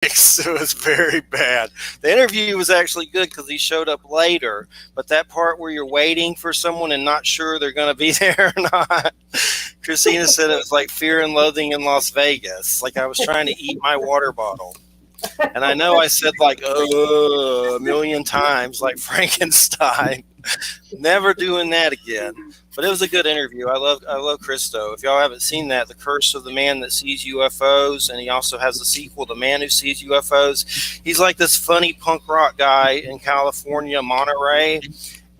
It was very bad. The interview was actually good because he showed up later, but that part where you're waiting for someone and not sure they're going to be there or not, Christina said it was like Fear and Loathing in Las Vegas. Like I was trying to eat my water bottle. And I know I said like a million times, like Frankenstein. Never doing that again. But it was a good interview. I love Christo. If y'all haven't seen that, The Curse of the Man That Sees UFOs, and he also has a sequel, The Man Who Sees UFOs. He's like this funny punk rock guy in California, Monterey,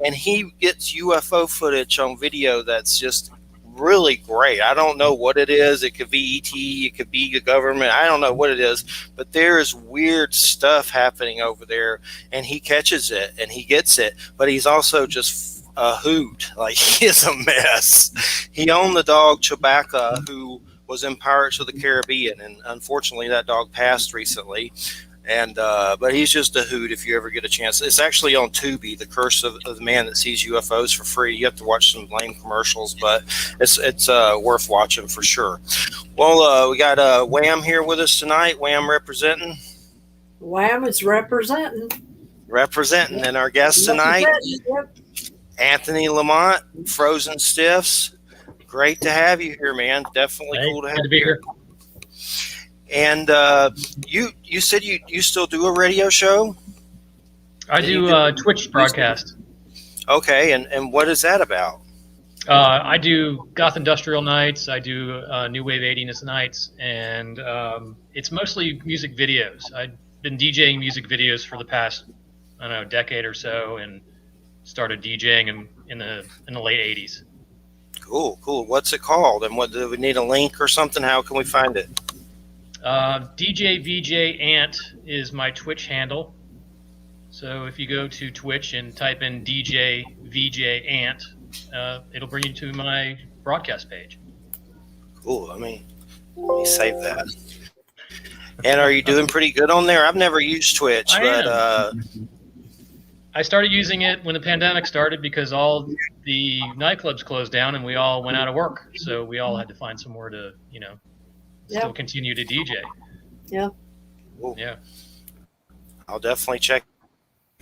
and he gets UFO footage on video that's just really great. I don't know what it is. It could be ET, it could be the government. I don't know what it is, but there is weird stuff happening over there, and he catches it and he gets it, but he's also just a hoot. Like, he is a mess. He owned the dog Chewbacca, who was in Pirates of the Caribbean, and unfortunately that dog passed recently. And but he's just a hoot if you ever get a chance. It's actually on Tubi, The Curse of the Man That Sees UFOs, for free. You have to watch some lame commercials, but it's worth watching for sure. Well, we got Wham here with us tonight. Wham representing. Wham is representing. And our guest tonight, Anthony Lamont, Frozen Stiffs. Great to have you here, man. Definitely cool to have you here. And you said you still do a radio show? I do Twitch broadcast. Okay, and what is that about? I do Goth Industrial nights. I do New Wave 80ness nights, and it's mostly music videos. I've been DJing music videos for the past, I don't know, decade or so, and started DJing in the late 80s. Cool. What's it called? And what do we need, a link or something? How can we find it? DJ VJ Ant is my Twitch handle. So if you go to Twitch and type in DJ VJ Ant, it'll bring you to my broadcast page. Cool. Let me save that. And are you doing pretty good on there? I've never used Twitch, but I started using it when the pandemic started because all the nightclubs closed down and we all went out of work. So we all had to find somewhere to, still continue to DJ. Yeah. Cool. Yeah. I'll definitely check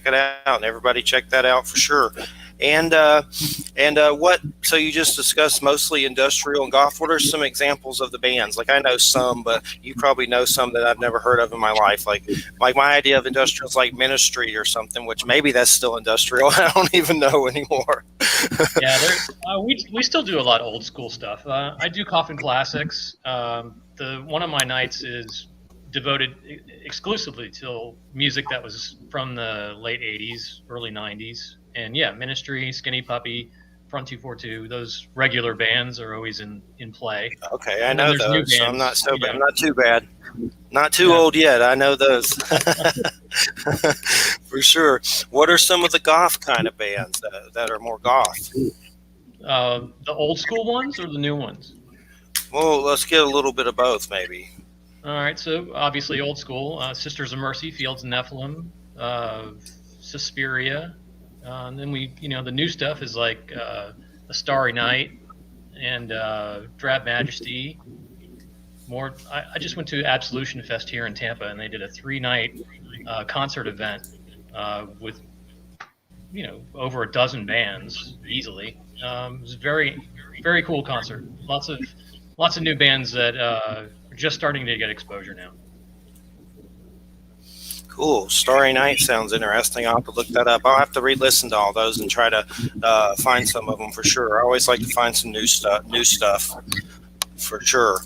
it out, and everybody check that out for sure. And what? So you just discussed mostly industrial and goth. What are some examples of the bands? Like, I know some, but you probably know some that I've never heard of in my life. Like my idea of industrial is like Ministry or something, which maybe that's still industrial. I don't even know anymore. Yeah, we still do a lot of old school stuff. I do Coffin Classics. One of my nights is devoted exclusively to music that was from the late 80s, early 90s. And yeah, Ministry, Skinny Puppy, Front 242, those regular bands are always in play. Okay, I know those, so I'm not so bad. I'm not too bad. Not too old yet. I know those. For sure. What are some of the goth kind of bands that are more goth? The old school ones or the new ones? Well, let's get a little bit of both, maybe. All right, so obviously old school, Sisters of Mercy, Fields of Nephilim, Suspiria, and then the new stuff is like A Starry Night and Drab Majesty. I just went to Absolution Fest here in Tampa, and they did a 3-night concert event with over a dozen bands easily. It was a very, very cool concert. Lots of new bands that are just starting to get exposure now. Cool. Starry Night sounds interesting. I'll have to look that up. I'll have to re-listen to all those and try to find some of them for sure. I always like to find some new stuff for sure.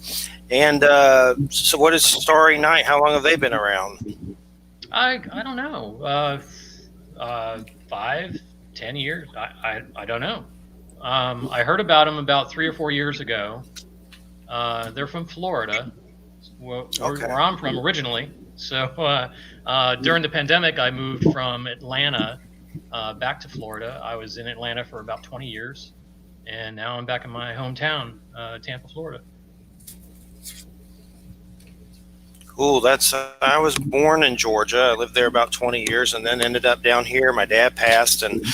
And so what is Starry Night? How long have they been around? I don't know. 5, 10 years. I don't know. I heard about them about 3 or 4 years ago. They're from Florida, where I'm from originally. So during the pandemic, I moved from Atlanta back to Florida. I was in Atlanta for about 20 years, and now I'm back in my hometown, Tampa, Florida. Cool. I was born in Georgia. I lived there about 20 years and then ended up down here. My dad passed, and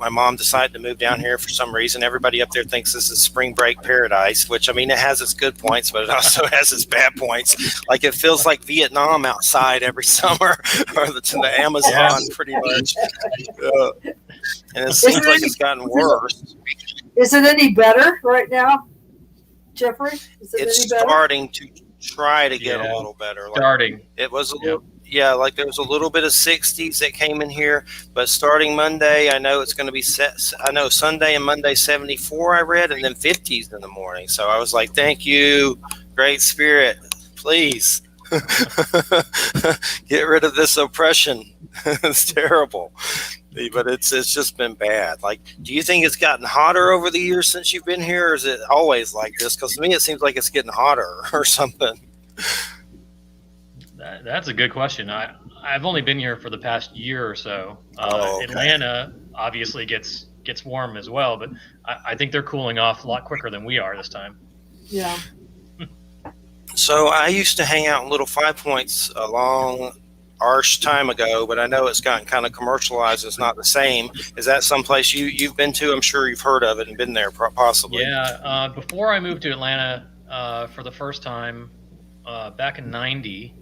my mom decided to move down here for some reason. Everybody up there thinks this is spring break paradise, which, I mean, it has its good points, but it also has its bad points. Like, it feels like Vietnam outside every summer, or the Amazon, pretty much. And it seems like it's gotten worse. Is it any better right now, Jeffrey? Is it It's any better? starting to try to get a little better. Like, Starting. it was a little, like there was a little bit of 60s that came in here, but starting Monday, I know it's going to be set. I know Sunday and Monday 74 I read, and then 50s in the morning. So I was like, thank you, Great Spirit, please get rid of this oppression. It's terrible. But it's just been bad. Like, do you think it's gotten hotter over the years since you've been here, or is it always like this? Because to me, it seems like it's getting hotter or something. That's a good question. I've only been here for the past year or so. Okay. Atlanta obviously gets warm as well, but I think they're cooling off a lot quicker than we are this time. Yeah. So I used to hang out in Little Five Points a long arse time ago, but I know it's gotten kind of commercialized. It's not the same. Is that someplace you've been to? I'm sure you've heard of it and been there possibly. Yeah. Before I moved to Atlanta for the first time back in '90,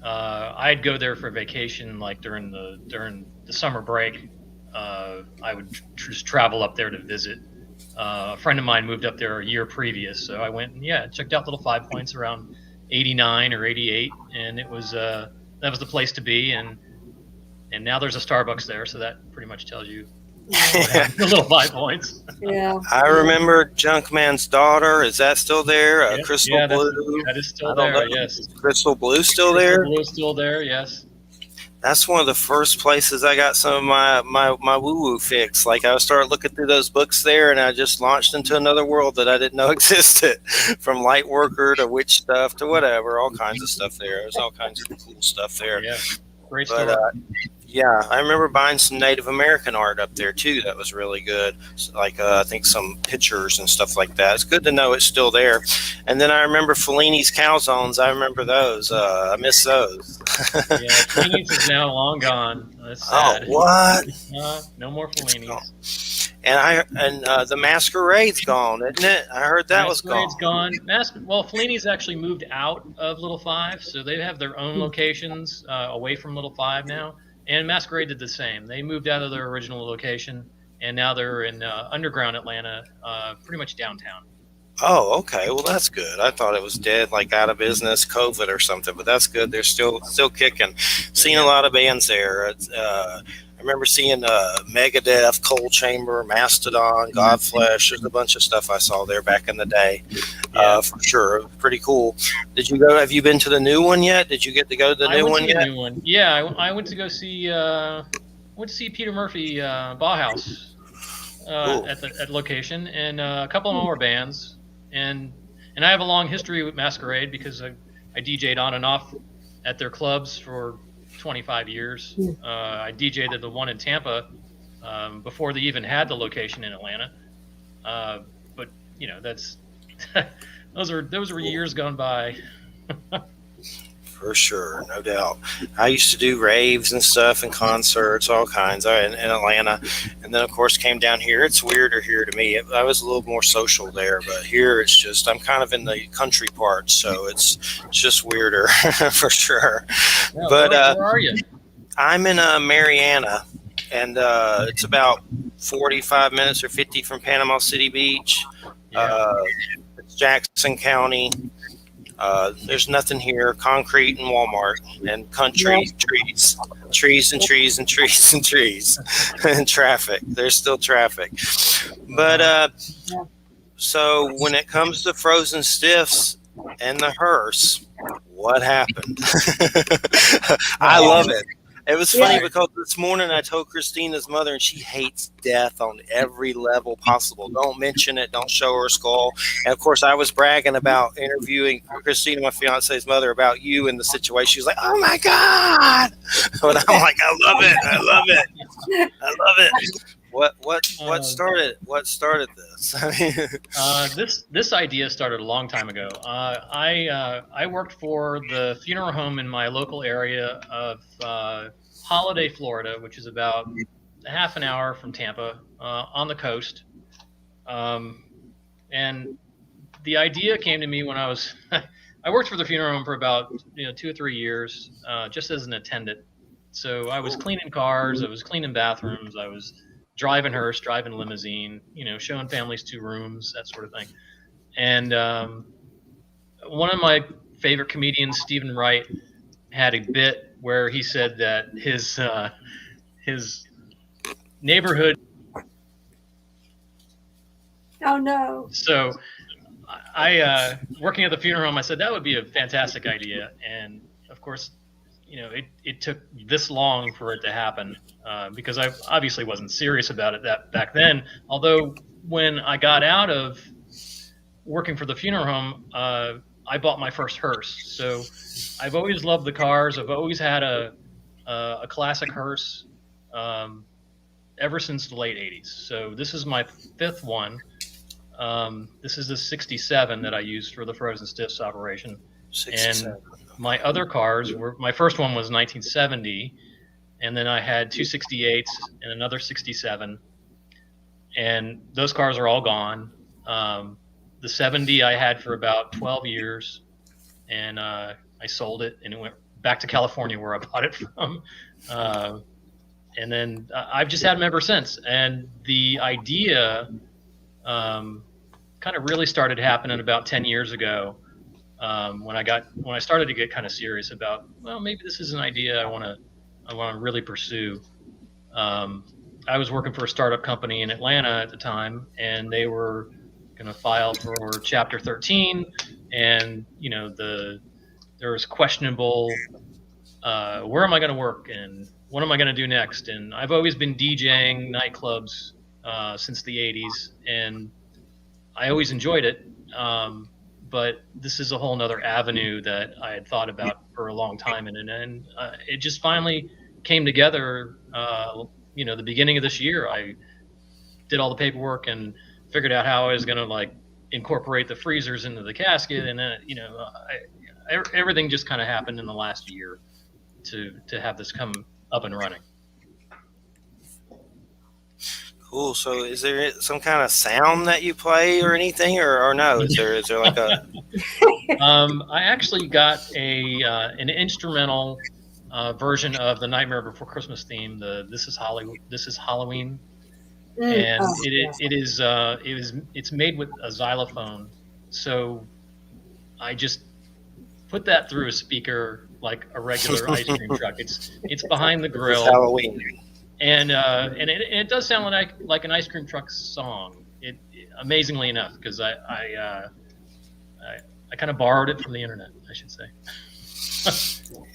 I'd go there for vacation, like during the summer break. I would just travel up there to visit. A friend of mine moved up there a year previous, so I went and checked out Little Five Points around '89 or '88, and it was that was the place to be. And now there's a Starbucks there, so that pretty much tells you the Little 5 Points. Yeah. I remember Junkman's daughter. Is that still there? Crystal Blue. That is still there. Yes. Crystal Blue still there. Crystal Blue still there. Yes. That's one of the first places I got some of my woo-woo fix. Like, I started looking through those books there, and I just launched into another world that I didn't know existed. From light worker to witch stuff to whatever, all kinds of stuff there. There's all kinds of cool stuff there. Yeah, great store. Yeah, I remember buying some Native American art up there too. That was really good. Like I think some pictures and stuff like that. It's good to know it's still there. And then I remember Fellini's calzones. I remember those. I miss those. Fellini's is now long gone. That's sad. Oh, what? No more Fellini's. And the Masquerade's gone, isn't it? I heard that was gone. Masquerade's gone. Well, Fellini's actually moved out of Little Five, so they have their own locations away from Little Five now. And Masquerade did the same. They moved out of their original location, and now they're in underground Atlanta, pretty much downtown. Oh, okay. Well, that's good. I thought it was dead, like out of business, COVID or something. But that's good. They're still kicking. Seen a lot of bands there. I remember seeing Megadeth, Cold Chamber, Mastodon, Godflesh. There's a bunch of stuff I saw there back in the day, for sure. Pretty cool. Did you go? Have you been to the new one yet? Did you get to go to the new one yet? New one. Yeah, I went to go see. Went to see Peter Murphy Bauhaus at location, and a couple of more bands, and I have a long history with Masquerade because I DJ'd on and off at their clubs for 25 years. I DJ'd at the one in Tampa before they even had the location in Atlanta. But that's those were years gone by. For sure, no doubt. I used to do raves and stuff and concerts, all kinds in Atlanta, and then of course came down here. It's weirder here to me. I was a little more social there, but here it's just I'm kind of in the country part, so it's just weirder for sure. Yeah, but where are you? I'm in Mariana, and it's about 45 minutes or 50 from Panama City Beach. It's Jackson County. There's nothing here. Concrete and Walmart and country, trees and trees and trees and trees and traffic. There's still traffic. But so when it comes to Frozen Stiffs and the Hearse, what happened? I love it. It was funny because this morning I told Christina's mother, and she hates death on every level possible. Don't mention it. Don't show her skull. And, of course, I was bragging about interviewing Christina, my fiance's mother, about you in the situation. She was like, oh, my God. But I'm like, I love it. I love it. I love it. What started this? This idea started a long time ago. I worked for the funeral home in my local area of Holiday, Florida, which is about half an hour from Tampa, on the coast. And the idea came to me when I was I worked for the funeral home for about 2 or 3 years, just as an attendant. So I was cleaning cars, I was cleaning bathrooms, I was driving hearse, driving limousine, showing families 2 rooms, that sort of thing. And one of my favorite comedians, Stephen Wright, had a bit where he said that his neighborhood. Oh no! So I working at the funeral home, I said that would be a fantastic idea, and of course, it took this long for it to happen, because I obviously wasn't serious about it back then. Although when I got out of working for the funeral home, I bought my first hearse. So I've always loved the cars. I've always had a classic hearse ever since the late 80s. So this is my 5th one. This is the 67 that I used for the Frozen Stiffs operation. 67. And my other cars my first one was 1970, and then I had 2 68s and another 67, and those cars are all gone. The 70 I had for about 12 years, and I sold it, and it went back to California where I bought it from. And then I've just had them ever since. And the idea kind of really started happening about 10 years ago, when I started to get kind of serious about, well, maybe this is an idea I want to really pursue. I was working for a startup company in Atlanta at the time, and they were going to file for Chapter 13, and there was questionable, where am I going to work and what am I going to do next? And I've always been DJing nightclubs since the 80s, and I always enjoyed it. But this is a whole nother avenue that I had thought about for a long time, and it just finally came together. The beginning of this year, I did all the paperwork and figured out how I was going to incorporate the freezers into the casket, and then everything just kind of happened in the last year to have this come up and running. Cool. So is there some kind of sound that you play or anything, or no? Is there like a? I actually got an instrumental version of the Nightmare Before Christmas theme. This is Halloween, and it's made with a xylophone. So I just put that through a speaker like a regular ice cream truck. It's behind the grill. It's Halloween. And it does sound like an ice cream truck song. It amazingly enough, because I kind of borrowed it from the internet, I should say.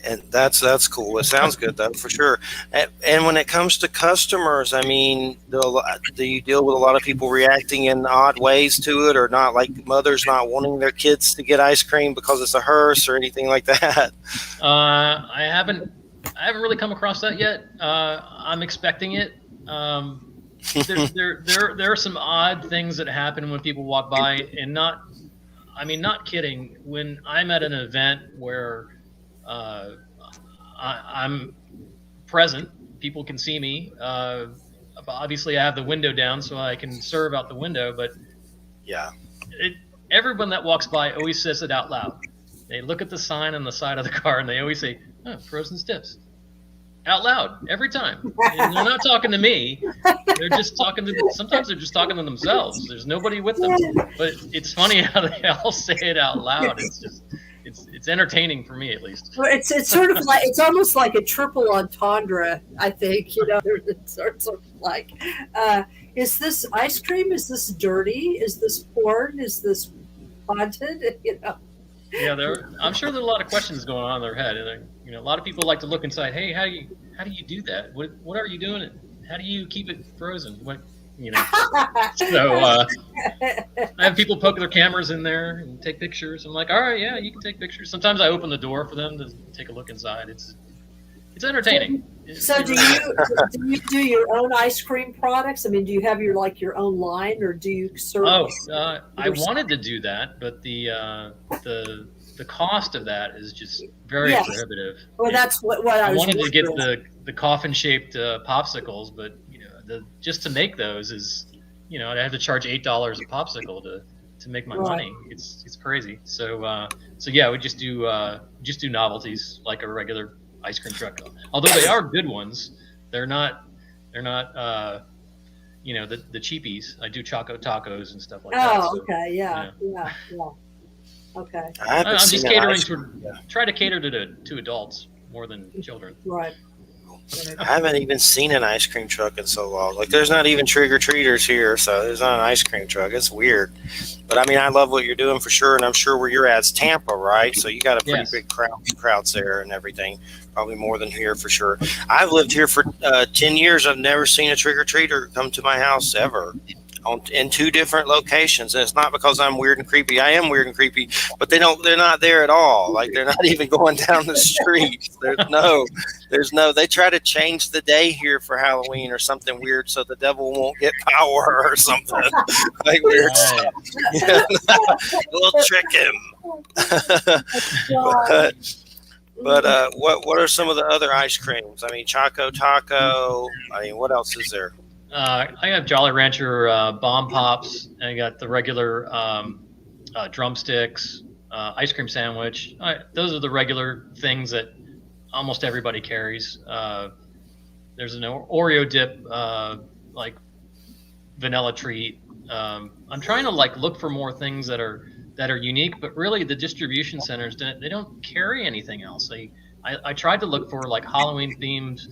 And that's cool. It sounds good though, for sure. And when it comes to customers, I mean, do you deal with a lot of people reacting in odd ways to it, or not, like mothers not wanting their kids to get ice cream because it's a hearse or anything like that? I haven't really come across that yet. I'm expecting it. There are some odd things that happen when people walk by, and not kidding. When I'm at an event where I'm present, people can see me. Obviously, I have the window down so I can serve out the window, but yeah, everyone that walks by always says it out loud. They look at the sign on the side of the car and they always say, "Oh, Frozen Stiffs," out loud every time. And they're not talking to me. They're just sometimes they're just talking to themselves. There's nobody with them. But it's funny how they all say it out loud. It's entertaining for me, at least. Well, it's sort of like, it's almost like a triple entendre, I think. It's sort of like, is this ice cream? Is this dirty? Is this porn? Is this haunted? Yeah, I'm sure there's a lot of questions going on in their head, and a lot of people like to look inside. Hey, how do you do that? What are you doing? How do you keep it frozen? So I have people poke their cameras in there and take pictures. I'm like, all right, yeah, you can take pictures. Sometimes I open the door for them to take a look inside. It's entertaining. So do you do your own ice cream products? I mean, do you have your own line, or do you serve? I wanted to do that, but the cost of that is just very prohibitive. Well, that's what I was wanted to get wondering. the coffin shaped popsicles, but just to make those is, I have to charge $8 a popsicle to make my money. It's crazy. So yeah, we just do novelties like a regular ice cream truck. Although they are good ones, they're not the cheapies. I do Choco Tacos and stuff like that. Oh, okay, yeah. Okay. I'm just catering try to cater to adults more than children. Right. I haven't even seen an ice cream truck in so long. Like, there's not even trick-or-treaters here, so there's not an ice cream truck. It's weird. But, I mean, I love what you're doing for sure, and I'm sure where you're at is Tampa, right? So you got a pretty big crowds there and everything. Probably more than here for sure. I've lived here for 10 years. I've never seen a trick-or-treater come to my house ever. In 2 different locations, and it's not because I'm weird and creepy. I am weird and creepy, but they're not there at all. Like, they're not even going down the street. There's no. They try to change the day here for Halloween or something weird, so the devil won't get power or something like weird stuff. Yeah. We'll trick him. But what are some of the other ice creams? I mean, Choco Taco. I mean, what else is there? I have Jolly Rancher Bomb Pops. I got the regular drumsticks, ice cream sandwich. Those are the regular things that almost everybody carries. There's an Oreo dip, like vanilla treat. I'm trying to look for more things that are unique, but really the distribution centers they don't carry anything else. I tried to look for Halloween themed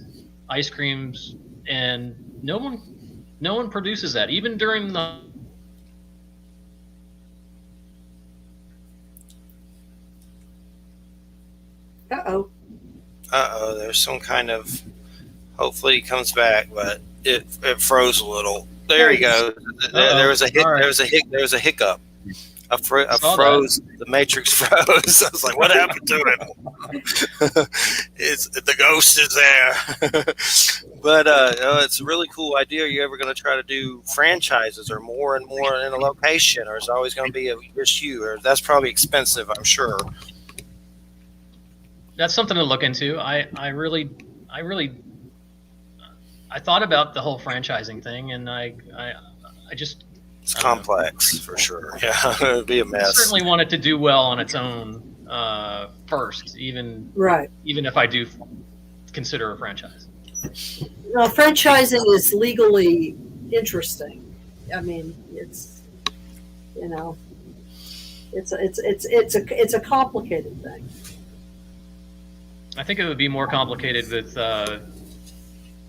ice creams, and no one produces that, even during the there's some kind of, hopefully he comes back, but it froze a little. There he goes. There was a hiccup. I froze. The Matrix froze. I was like, "What happened to it?" The ghost is there. But it's a really cool idea. Are you ever going to try to do franchises or more and more in a location, or is it always going to be just you? Or that's probably expensive, I'm sure. That's something to look into. I thought about the whole franchising thing, and I just. It's complex for sure. Yeah, it would be a mess. I certainly want it to do well on its own first, even if I do consider a franchise. Well, franchising is legally interesting. I mean, it's a complicated thing. I think it would be more complicated with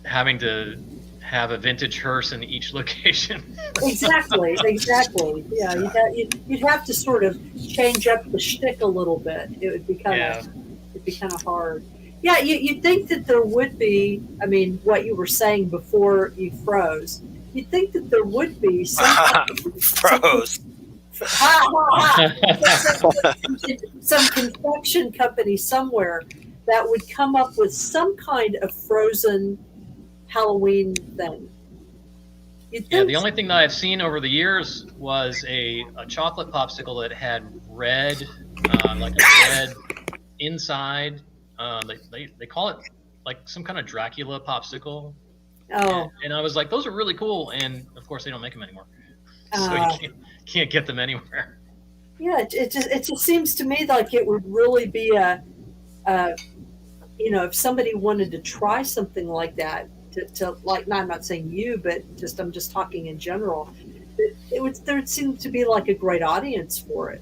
having to have a vintage hearse in each location. Exactly. Yeah, you'd have to sort of change up the shtick a little bit. It would be kind of hard. Yeah, you'd think that there would be. I mean, what you were saying before you froze. You'd think that there would be some froze. Some confection company somewhere that would come up with some kind of frozen Halloween thing. Yeah, the only thing that I've seen over the years was a chocolate popsicle that had red, like a red inside. They call it like some kind of Dracula popsicle. Oh. And I was like, those are really cool. And of course, they don't make them anymore, so you can't get them anywhere. Yeah, it just seems to me like it would really be if somebody wanted to try something like that. To like, no, I'm not saying you, but I'm just talking in general. There would seem to be like a great audience for it.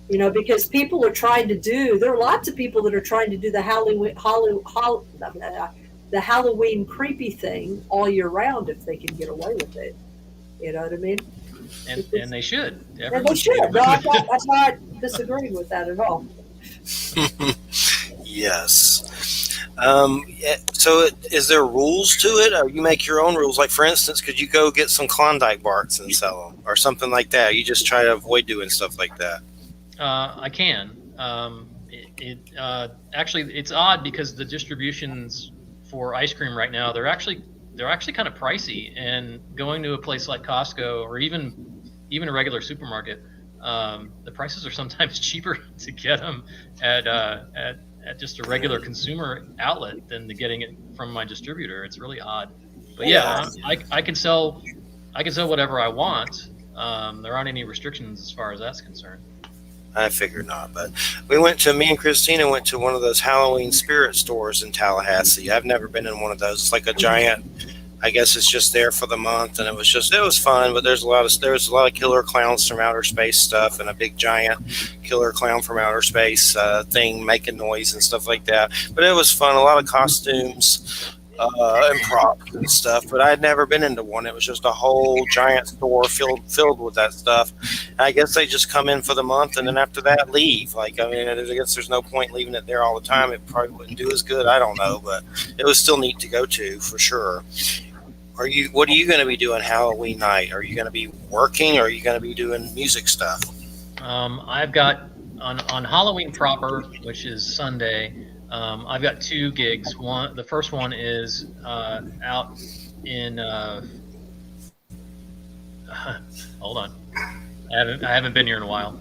Because people are trying to do. There are lots of people that are trying to do the Halloween creepy thing all year round if they can get away with it. You know what I mean? And they should. And they should. No, I'm not disagreeing with that at all. Yes. So is there rules to it, or you make your own rules? Like, for instance, could you go get some Klondike bars and sell them or something like that? You just try to avoid doing stuff like that. I can. Actually, it's odd because the distributions for ice cream right now, they're actually kind of pricey, and going to a place like Costco or even a regular supermarket, the prices are sometimes cheaper to get them at just a regular consumer outlet than getting it from my distributor. It's really odd. But yeah, I can sell whatever I want. There aren't any restrictions as far as that's concerned. I figured not, but me and Christina went to one of those Halloween spirit stores in Tallahassee. I've never been in one of those. It's like a giant, I guess it's just there for the month, and it was fun, but there was a lot of killer clowns from outer space stuff, and a big giant killer clown from outer space thing making noise and stuff like that. But it was fun, a lot of costumes and props and stuff, but I had never been into one. It was just a whole giant store filled with that stuff. And I guess they just come in for the month, and then after that leave. Like, I mean, I guess there's no point leaving it there all the time. It probably wouldn't do as good. I don't know, but it was still neat to go to for sure. What are you going to be doing Halloween night? Are you going to be working, or are you going to be doing music stuff? I've got on Halloween proper, which is Sunday. I've got 2 gigs. The first one is out in. Hold on, I haven't been here in a while,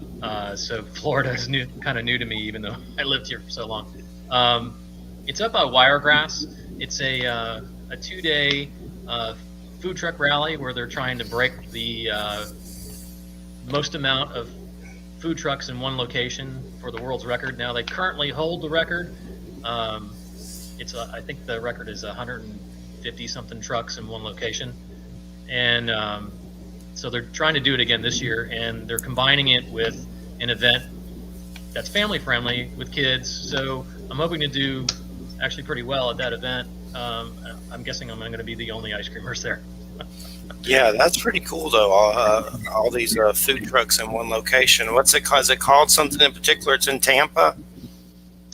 so Florida is kind of new to me, even though I lived here for so long. It's up by Wiregrass. It's a 2-day food truck rally where they're trying to break the most amount of food trucks in one location for the world's record. Now they currently hold the record. I think the record is 150 something trucks in one location, and so they're trying to do it again this year, and they're combining it with an event that's family friendly with kids. So I'm hoping to do actually pretty well at that event. I'm guessing I'm going to be the only ice creamers there. Yeah, that's pretty cool though. All these food trucks in one location. What's it called? Is it called something in particular? It's in Tampa.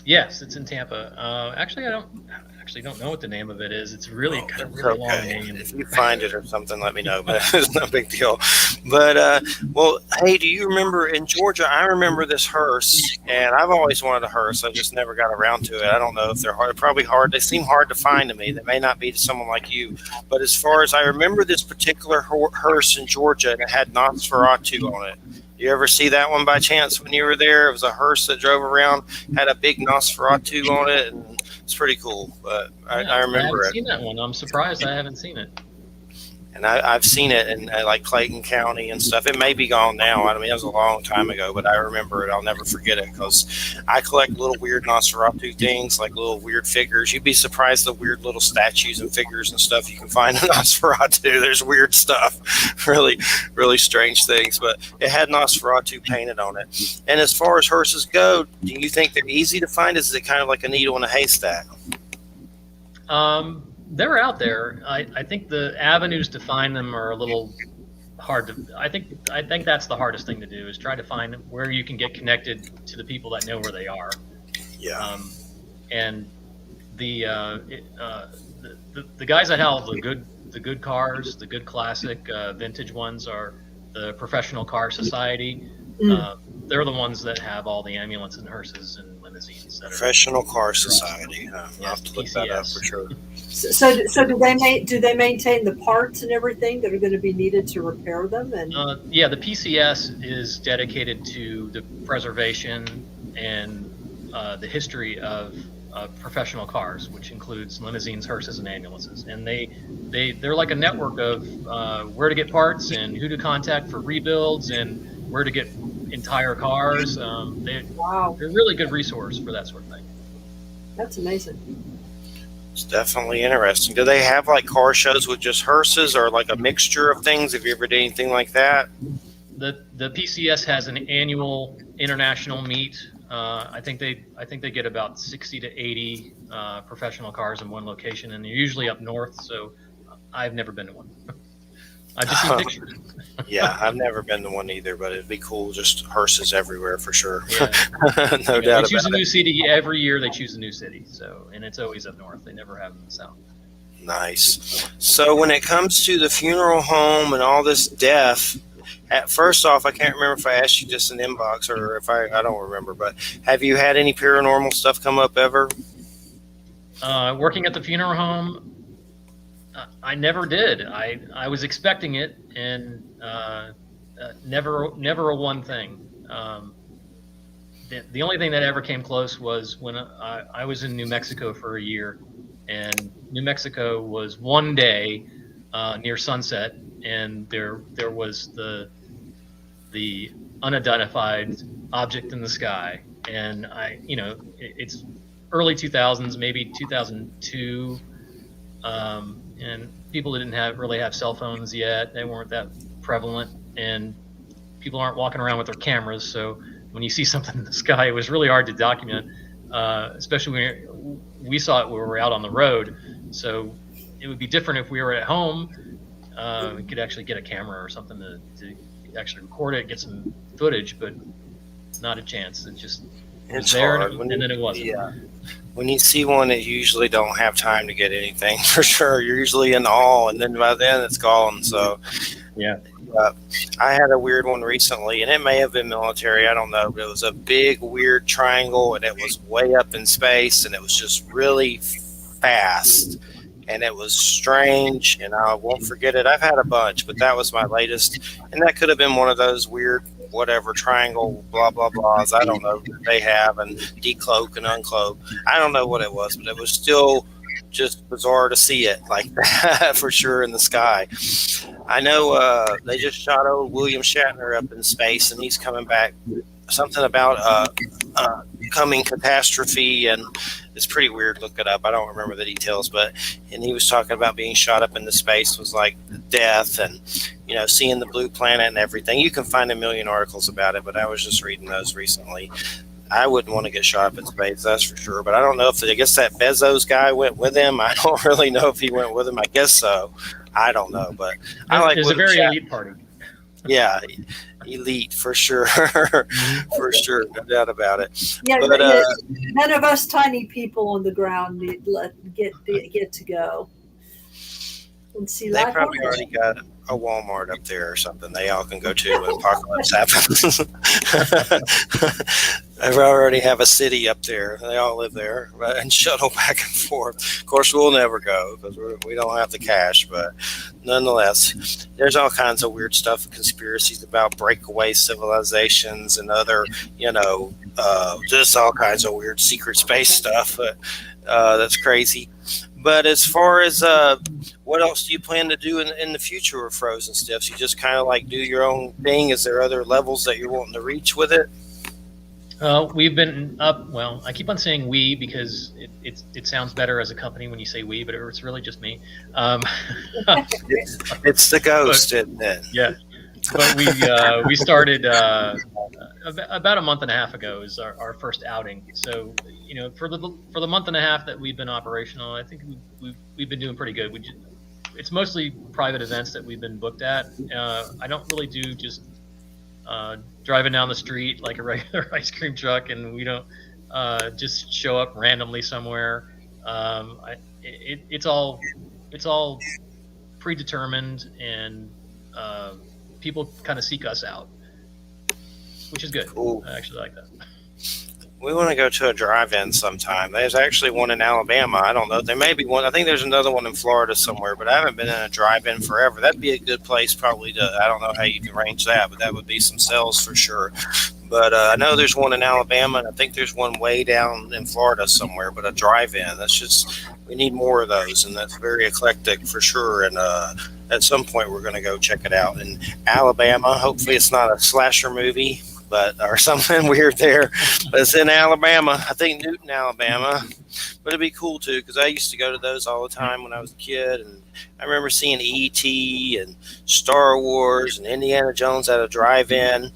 Yes, it's in Tampa. Actually, I don't know what the name of it is. It's really long name. If you find it or something, let me know. But it's no big deal. But well, hey, do you remember in Georgia? I remember this hearse, and I've always wanted a hearse. I just never got around to it. I don't know if they're hard. Probably hard. They seem hard to find to me. They may not be to someone like you. But as far as I remember, this particular hearse in Georgia, and it had Nosferatu on it. You ever see that one by chance when you were there? It was a hearse that drove around, had a big Nosferatu on it, and it's pretty cool. But I remember it. I haven't seen that one. I'm surprised I haven't seen it. And I've seen it in like Clayton County and stuff. It may be gone now. I mean, it was a long time ago, but I remember it. I'll never forget it because I collect little weird Nosferatu things, like little weird figures. You'd be surprised the weird little statues and figures and stuff you can find in Nosferatu. There's weird stuff, really, really strange things. But it had Nosferatu painted on it. And as far as hearses go, do you think they're easy to find? Is it kind of like a needle in a haystack? They're out there. I think the avenues to find them are a little hard to. I think that's the hardest thing to do is try to find where you can get connected to the people that know where they are. Yeah. And the guys that have the good cars, the good classic vintage ones are the Professional Car Society. They're the ones that have all the ambulance and hearses and limousines. Professional Car Society. I'll have to look that up for sure. So do they maintain the parts and everything that are going to be needed to repair them? And yeah, the PCS is dedicated to the preservation and the history of professional cars, which includes limousines, hearses, and ambulances. And they're like a network of where to get parts and who to contact for rebuilds and where to get entire cars. They're a really good resource for that sort of thing. That's amazing. It's definitely interesting. Do they have like car shows with just hearses or like a mixture of things? Have you ever done anything like that? The PCS has an annual international meet. I think they get about 60 to 80 professional cars in one location, and they're usually up north. So I've never been to one. I've just seen pictures. Yeah, I've never been to one either, but it'd be cool. Just hearses everywhere for sure. Yeah. No doubt They choose about a new it. city every year. They choose a new city, and it's always up north. They never have them in the south. Nice. So when it comes to the funeral home and all this death, first off, I can't remember if I asked you just an inbox or if I don't remember, but have you had any paranormal stuff come up ever? Working at the funeral home, I never did. I was expecting it, and never a one thing. The only thing that ever came close was when I was in New Mexico for a year, and New Mexico was one day near sunset, and there was the unidentified object in the sky, and it's early 2000s, maybe 2002, and people didn't really have cell phones yet. They weren't that prevalent, and people aren't walking around with their cameras. So when you see something in the sky, it was really hard to document, especially when we saw it when we were out on the road. So it would be different if we were at home. We could actually get a camera or something to actually record it, get some footage, but not a chance. It just was there, and then it wasn't. Yeah. When you see one, you usually don't have time to get anything for sure. You're usually in awe, and then by then it's gone. So, yeah. I had a weird one recently, and it may have been military. I don't know, but it was a big, weird triangle, and it was way up in space, and it was just really fast, and it was strange, and I won't forget it. I've had a bunch, but that was my latest, and that could have been one of those weird whatever triangle blah blah blahs I don't know that they have, and decloak and uncloak. I don't know what it was, but it was still just bizarre to see it like that for sure in the sky. I know they just shot old William Shatner up in space, and he's coming back. Something about coming catastrophe, and it's pretty weird. Look it up. I don't remember the details, and he was talking about being shot up into space was like death, and seeing the blue planet and everything. You can find a million articles about it, but I was just reading those recently. I wouldn't want to get shot up in space, that's for sure. But I don't know I guess that Bezos guy went with him. I don't really know if he went with him. I guess so. I don't know, but I like. It's a very elite party. Yeah, elite for sure, for sure, no doubt about it. Yeah, but none of us tiny people on the ground get to go and see. They probably already got a Walmart up there or something. They all can go to when apocalypse happens. They already have a city up there. They all live there and shuttle back and forth. Of course, we'll never go because we don't have the cash. But nonetheless, there's all kinds of weird stuff, conspiracies about breakaway civilizations and other, just all kinds of weird secret space stuff. That's crazy. But as far as what else do you plan to do in the future with Frozen Stiffs? You just kind of like do your own thing? Is there other levels that you're wanting to reach with it? We've been up. Well, I keep on saying we because it sounds better as a company when you say we, but it's really just me. It's the ghost, isn't it? Yeah. But we started about a month and a half ago is our first outing. So for the month and a half that we've been operational, I think we've been doing pretty good. It's mostly private events that we've been booked at. I don't really do just driving down the street like a regular ice cream truck, and we don't just show up randomly somewhere. It's all predetermined, and people kind of seek us out, which is good. Cool. I actually like that. We want to go to a drive-in sometime. There's actually one in Alabama. I don't know. There may be one. I think there's another one in Florida somewhere, but I haven't been in a drive-in forever. That'd be a good place probably to, I don't know how you can arrange that, but that would be some sales for sure. But I know there's one in Alabama, and I think there's one way down in Florida somewhere, but a drive-in. We need more of those, and that's very eclectic for sure. And at some point, we're going to go check it out in Alabama. Hopefully it's not a slasher movie, or something weird there. But it's in Alabama. I think Newton, Alabama. But it'd be cool, too, because I used to go to those all the time when I was a kid. And I remember seeing E.T. and Star Wars and Indiana Jones at a drive-in.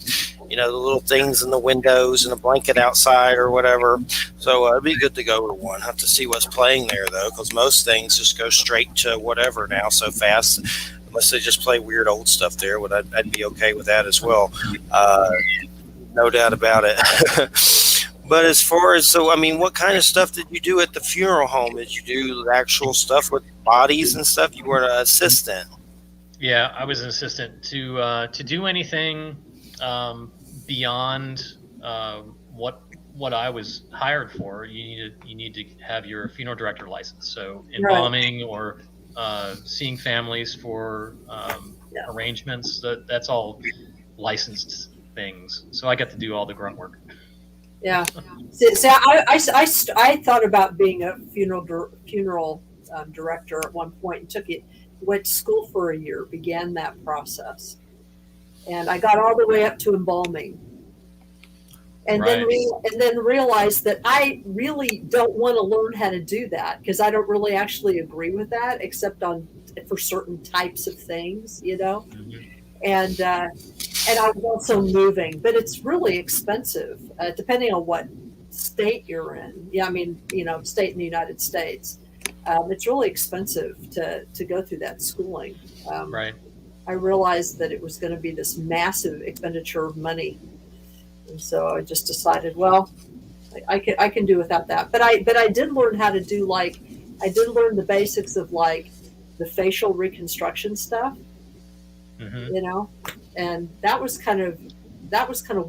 The little things in the windows and a blanket outside or whatever. So it'd be good to go to one. Have to see what's playing there, though, because most things just go straight to whatever now so fast. Unless they just play weird old stuff there, but I'd be okay with that as well. No doubt about it. But as far as, what kind of stuff did you do at the funeral home? Did you do the actual stuff with bodies and stuff? You were an assistant. Yeah, I was an assistant. To do anything beyond what I was hired for, you need to have your funeral director license. So embalming or seeing families for arrangements, that's all licensed things. So I got to do all the grunt work. Yeah. See, I thought about being a funeral director at one point and went to school for a year, began that process. And I got all the way up to embalming. And Right. then realized that I really don't want to learn how to do that because I don't really actually agree with that, except for certain types of things, Mhm. And I was also moving, but it's really expensive, depending on what state you're in. Yeah, I mean, state in the United States. It's really expensive to go through that schooling. Right. I realized that it was going to be this massive expenditure of money, and so I just decided, well, I can do without that. But I did learn how to do I did learn the basics of the facial reconstruction stuff, Hmm. And that was kind of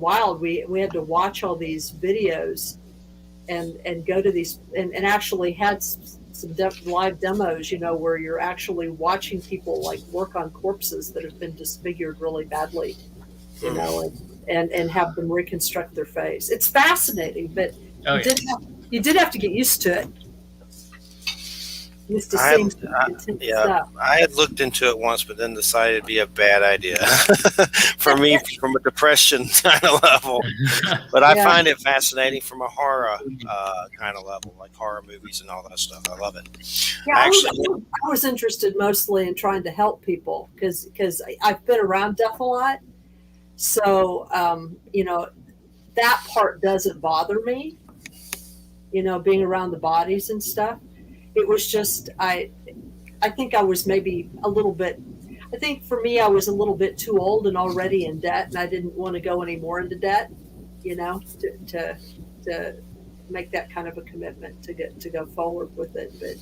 wild. We had to watch all these videos and go to these and actually had some live demos, where you're actually watching people work on corpses that have been disfigured really badly, and have them reconstruct their face. It's fascinating, but Oh yeah. You did have to get used to it. Used to I, seeing some I, intense yeah, stuff. I had looked into it once, but then decided it'd be a bad idea for me from a depression kind of level. But I Yeah. find it fascinating from a horror kind of level, like horror movies and all that stuff. I love it. Yeah, I was interested mostly in trying to help people because I've been around death a lot, so that part doesn't bother me. Being around the bodies and stuff. It was just I think I was maybe a little bit. I think for me, I was a little bit too old and already in debt, and I didn't want to go any more into debt. To make that kind of a commitment to go forward with it. But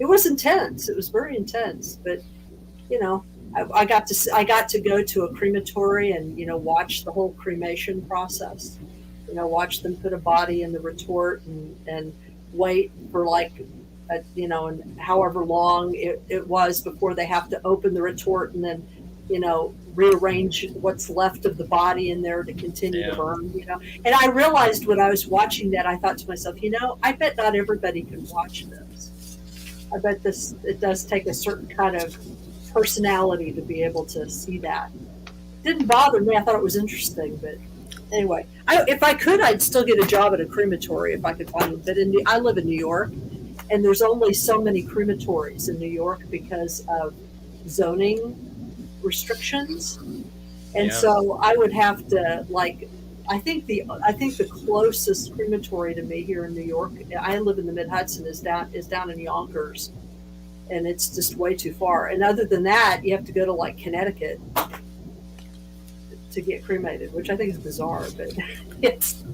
it was intense. It was very intense. But I got to go to a crematory and watch the whole cremation process. Watch them put a body in the retort and wait for and however long it was before they have to open the retort and then rearrange what's left of the body in there to continue to burn. And I realized when I was watching that, I thought to myself, I bet not everybody can watch this. I bet it does take a certain kind of personality to be able to see that. It didn't bother me. I thought it was interesting, but anyway, if I could, I'd still get a job at a crematory if I could find one. But I live in New York, and there's only so many crematories in New York because of zoning restrictions, and so I would have to I think the closest crematory to me here in New York, I live in the Mid Hudson, is down in Yonkers, and it's just way too far. And other than that, you have to go to Connecticut to get cremated, which I think is bizarre, but it's.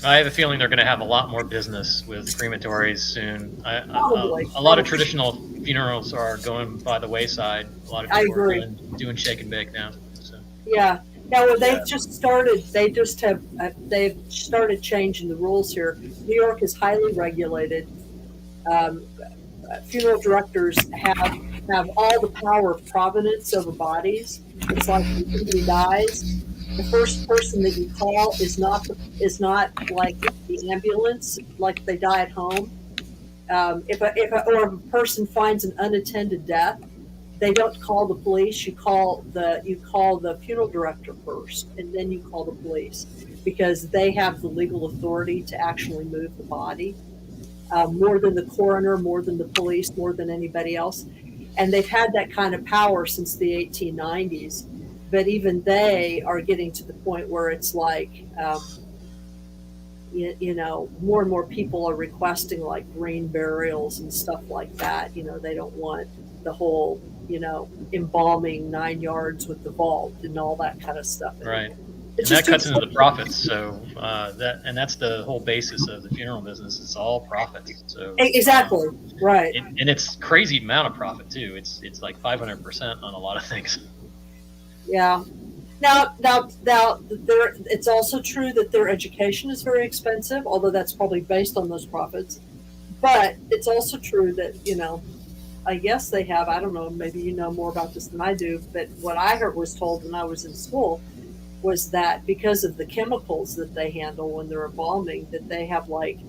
I have a feeling they're going to have a lot more business with crematories soon. Probably. A lot of traditional funerals are going by the wayside. A lot of people are doing shake and bake now. So. Yeah. Now they've just started. They've started changing the rules here. New York is highly regulated. Funeral directors have all the power of provenance over bodies. It's like when somebody dies, the first person that you call is not like the ambulance, like they die at home. If a person finds an unattended death, they don't call the police. You call the funeral director first, and then you call the police because they have the legal authority to actually move the body, more than the coroner, more than the police, more than anybody else. And they've had that kind of power since the 1890s. But even they are getting to the point where it's like, more and more people are requesting green burials and stuff like that. They don't want the whole, embalming 9 yards with the vault and all that kind of stuff. Right. And that cuts into the profits. So that's the whole basis of the funeral business. It's all profits. So exactly right. And it's crazy amount of profit too. It's like 500% on a lot of things. Yeah. Now, it's also true that their education is very expensive, although that's probably based on those profits. But it's also true that, I guess they have, I don't know, maybe you know more about this than I do, but what I was told when I was in school was that because of the chemicals that they handle when they're embalming, that they have like,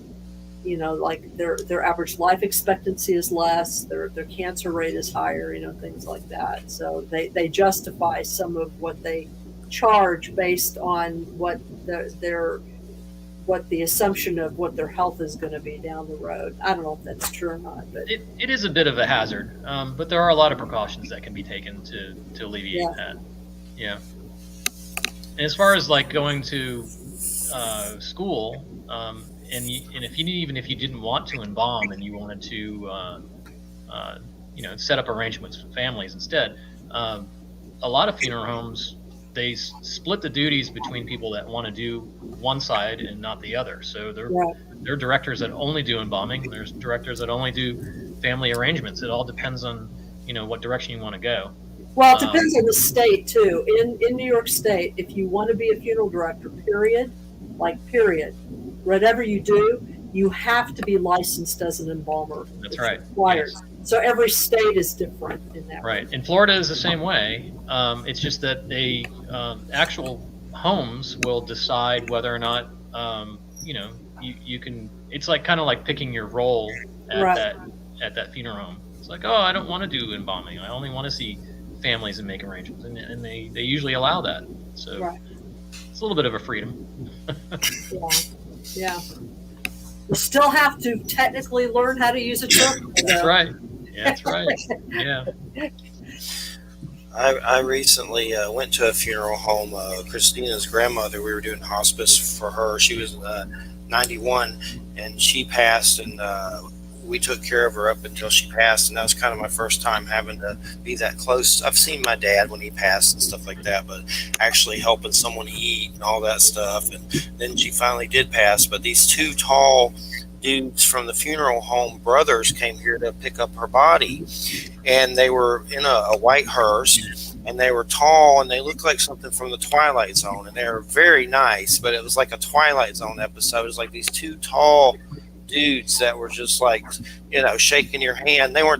you know, like their average life expectancy is less, their cancer rate is higher, you know, things like that. So they justify some of what they charge based on what what the assumption of what their health is going to be down the road. I don't know if that's true or not, but it is a bit of a hazard, but there are a lot of precautions that can be taken to alleviate that. Yeah. And as far as like going to school, and if you didn't want to embalm and you wanted to, set up arrangements with families instead, a lot of funeral homes, they split the duties between people that want to do one side and not the other. So there are directors that only do embalming. There's directors that only do family arrangements. It all depends on, what direction you want to go. Well, it depends on the state too. In New York State, if you want to be a funeral director, period, whatever you do, you have to be licensed as an embalmer. That's right. Required. Yes. So every state is different in that. Right. In Florida is the same way. It's just that they actual homes will decide whether or not you can. It's like kind of like picking your role at that funeral home. It's like, oh, I don't want to do embalming. I only want to see families and make arrangements, and they usually allow that. So it's a little bit of a freedom. Yeah. You still have to technically learn how to use a truck. That's right. Yeah, that's right. Yeah. I recently went to a funeral home. Christina's grandmother, we were doing hospice for her. She was 91, and she passed, and we took care of her up until she passed, and that was kind of my first time having to be that close. I've seen my dad when he passed and stuff like that, but actually helping someone eat and all that stuff. And then she finally did pass, but these two tall dudes from the funeral home, brothers, came here to pick up her body, and they were in a white hearse, and they were tall, and they looked like something from the Twilight Zone, and they were very nice, but it was like a Twilight Zone episode. It was like these two tall dudes that were just like, shaking your hand. They were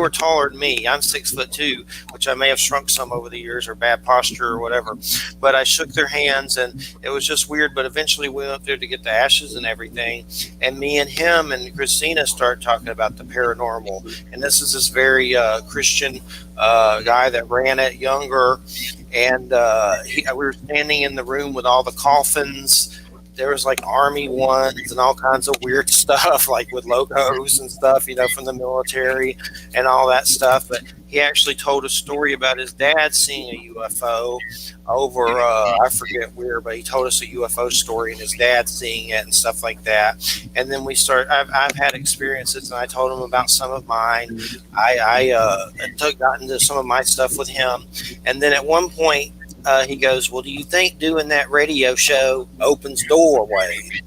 taller than me. I'm 6'2", which I may have shrunk some over the years, or bad posture or whatever, but I shook their hands, and it was just weird. But eventually we went up there to get the ashes and everything, and me and him and Christina started talking about the paranormal. And this is this very Christian guy that ran it, younger, and we were standing in the room with all the coffins. There was like army ones and all kinds of weird stuff, like with logos and stuff, from the military and all that stuff. But he actually told a story about his dad seeing a UFO over, I forget where, but he told us a UFO story and his dad seeing it and stuff like that. And then I've had experiences, and I told him about some of mine. I got into some of my stuff with him. And then at one point, he goes, well, do you think doing that radio show opens doorways?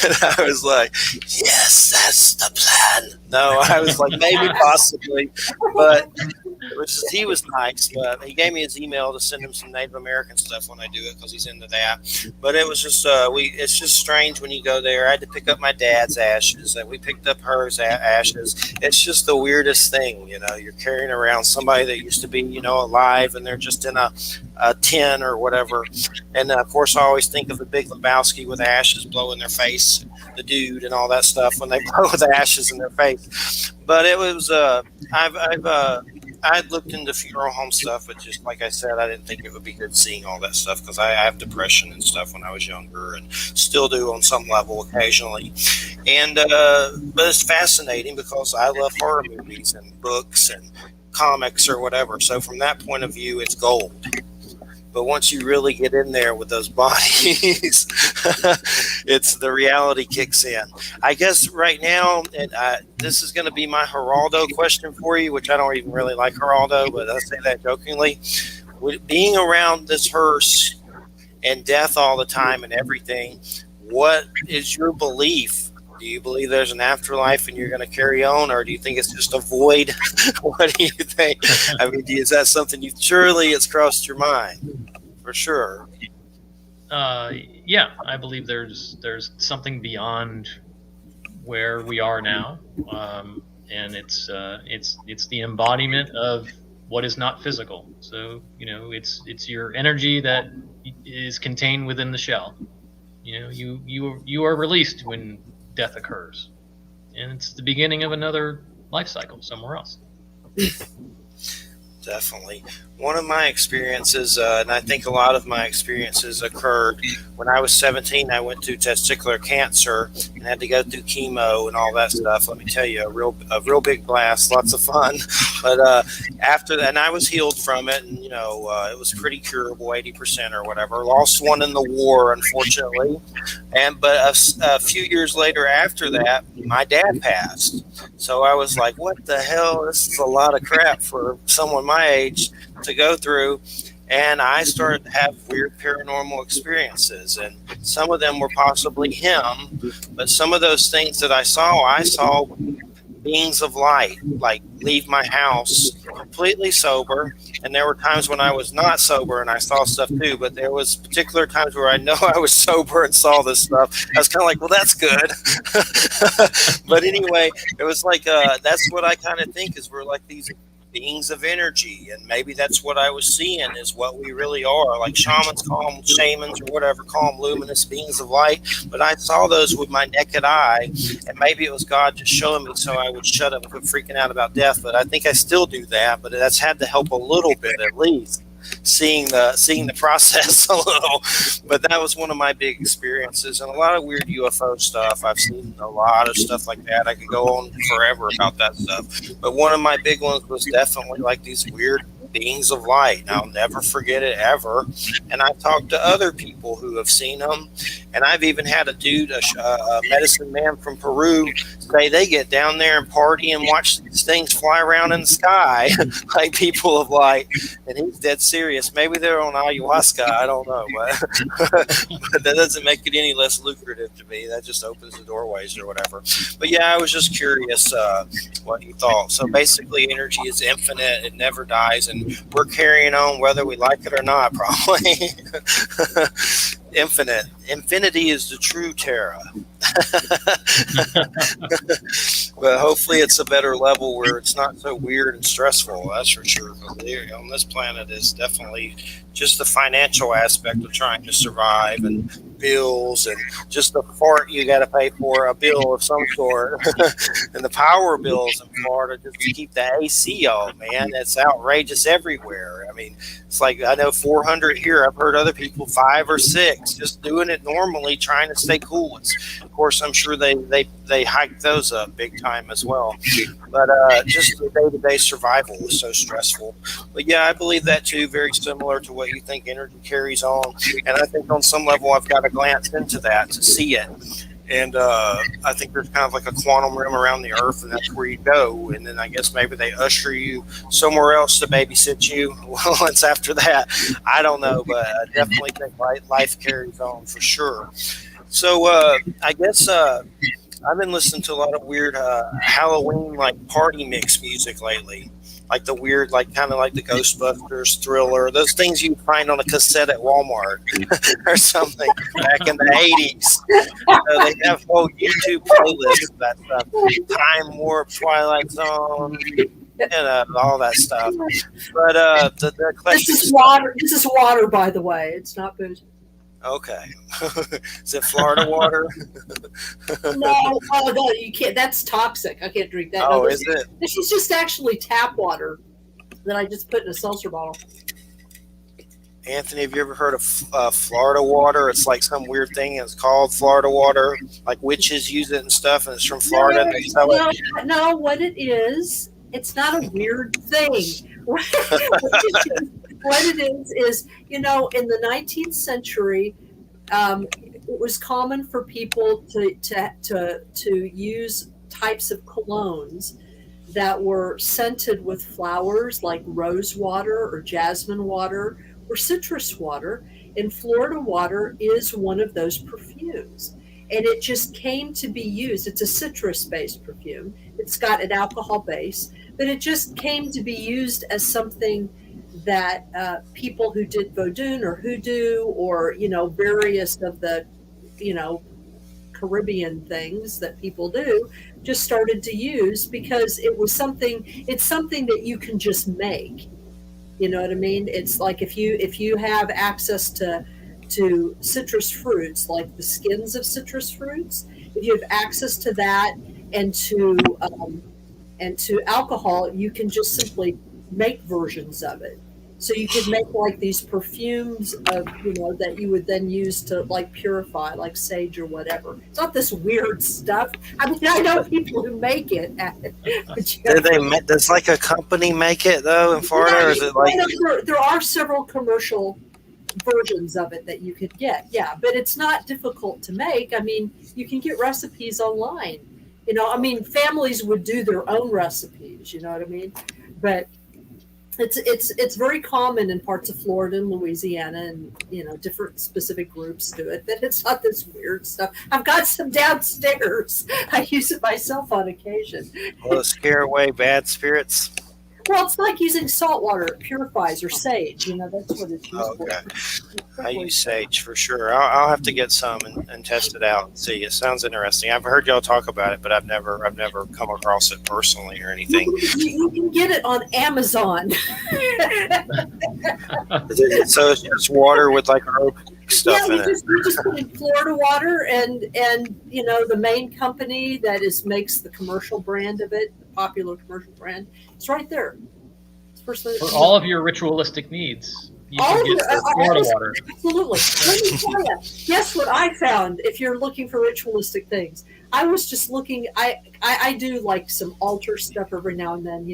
And I was like, yes, that's the plan. No, I was like, maybe, possibly. But he was nice. But he gave me his email to send him some Native American stuff when I do it, because he's into that. But it was just, it's just strange when you go there. I had to pick up my dad's ashes, and we picked up hers ashes. It's just the weirdest thing, You're carrying around somebody that used to be, alive, and they're just in a tin or whatever. And of course, I always think of the Big Lebowski with ashes blowing their face, the dude, and all that stuff when they blow the ashes in their face. But it was, I'd looked into funeral home stuff, but just like I said, I didn't think it would be good seeing all that stuff, because I have depression and stuff when I was younger, and still do on some level occasionally. And but it's fascinating because I love horror movies and books and comics or whatever. So from that point of view, it's gold. But once you really get in there with those bodies, it's the reality kicks in. I guess right now, and this is going to be my Geraldo question for you, which I don't even really like Geraldo, but I say that jokingly. With being around this hearse and death all the time and everything, what is your belief? Do you believe there's an afterlife and you're going to carry on, or do you think it's just a void? What do you think? I mean, is that something surely it's crossed your mind? For sure. Yeah, I believe there's something beyond where we are now, and it's the embodiment of what is not physical. So, it's your energy that is contained within the shell. You are released when death occurs, and it's the beginning of another life cycle somewhere else. Definitely. One of my experiences, and I think a lot of my experiences occurred when I was 17. I went through testicular cancer and had to go through chemo and all that stuff. Let me tell you, a real big blast, lots of fun. But after that, and I was healed from it, and it was pretty curable, 80% or whatever. Lost one in the war, unfortunately, but a few years later after that, my dad passed. So I was like, what the hell? This is a lot of crap for someone my age to go through. And I started to have weird paranormal experiences, and some of them were possibly him, but some of those things that I saw beings of light, like leave my house completely sober. And there were times when I was not sober and I saw stuff too, but there was particular times where I know I was sober and saw this stuff. I was kind of like, well, that's good. But anyway, it was like, that's what I kind of think is we're like these beings of energy, and maybe that's what I was seeing is what we really are. Like shamans call them shamans or whatever, call them luminous beings of light, but I saw those with my naked eye, and maybe it was God just showing me so I would shut up and quit freaking out about death. But I think I still do that, but that's had to help a little bit at least, seeing the process a little. But that was one of my big experiences, and a lot of weird UFO stuff. I've seen a lot of stuff like that. I could go on forever about that stuff, but one of my big ones was definitely like these weird beings of light, and I'll never forget it ever. And I talked to other people who have seen them, and I've even had a dude, a medicine man from Peru, say they get down there and party and watch these things fly around in the sky like people of light. And he's dead serious. Maybe they're on ayahuasca, I don't know, but that doesn't make it any less lucrative to me. That just opens the doorways or whatever. But yeah, I was just curious what you thought. So basically, energy is infinite; it never dies, and we're carrying on whether we like it or not, probably. Infinite. Infinity is the true Terra. But hopefully it's a better level where it's not so weird and stressful, that's for sure. On this planet is definitely just the financial aspect of trying to survive, and bills, and just the fart you got to pay for, a bill of some sort. And the power bills in Florida just to keep the AC on, man, it's outrageous everywhere. I mean, it's like, I know 400 here. I've heard other people 5 or 6 just doing it normally, trying to stay cool. Of course, I'm sure they hike those up big time as well. But just the day-to-day survival is so stressful. But yeah, I believe that too, very similar to what you think energy carries on. And I think on some level I've got to glance into that to see it. And I think there's kind of like a quantum realm around the earth, and that's where you go. And then I guess maybe they usher you somewhere else to babysit you once after that. I don't know, but I definitely think life carries on for sure. So I guess I've been listening to a lot of weird Halloween like party mix music lately. Like the weird, like kind of like the Ghostbusters, Thriller, those things you find on a cassette at Walmart or something back in the 80s. They have whole YouTube playlists of that stuff. Time Warp, Twilight Zone, all that stuff. But the this is water. This is water, by the way. It's not booze. Okay. Is it Florida water? No, you can't. That's toxic. I can't drink that. Oh, no, is it? This is just actually tap water that I just put in a seltzer bottle. Anthony, have you ever heard of Florida water? It's like some weird thing. It's called Florida water. Like witches use it and stuff, and it's from Florida. And they sell it. No, what it is, it's not a weird thing. What it is, in the 19th century, it was common for people to use types of colognes that were scented with flowers like rose water or jasmine water or citrus water. And Florida water is one of those perfumes. And it just came to be used. It's a citrus-based perfume. It's got an alcohol base, but it just came to be used as something that people who did Vodun or Hoodoo or, various of the, Caribbean things that people do just started to use because it's something that you can just make. You know what I mean? It's like if you have access to citrus fruits, like the skins of citrus fruits, if you have access to that and to alcohol, you can just simply make versions of it. So you could make like these perfumes of, that you would then use to like purify, like sage or whatever. It's not this weird stuff. I mean, I know people who make it. But, does like a company make it though in Florida, or is it like? There are several commercial versions of it that you could get. Yeah, but it's not difficult to make. I mean, you can get recipes online. I mean, families would do their own recipes. You know what I mean? But it's very common in parts of Florida and Louisiana, and different specific groups do it. But it's not this weird stuff. I've got some downstairs. I use it myself on occasion. Will it scare away bad spirits? Well, it's like using salt water. It purifies, or sage. That's what it's used for. I use sage for sure. I'll have to get some and test it out and see. It sounds interesting. I've heard y'all talk about it, but I've never come across it personally or anything. You can get it on Amazon. So it's just water with like herb stuff in it. You just put in Florida water, and the main company that makes the commercial brand of it, the popular commercial brand, it's right there. For all of your ritualistic needs, you can get Florida water. Absolutely. Let me tell you, guess what I found if you're looking for ritualistic things? I was just looking, I do like some altar stuff every now and then,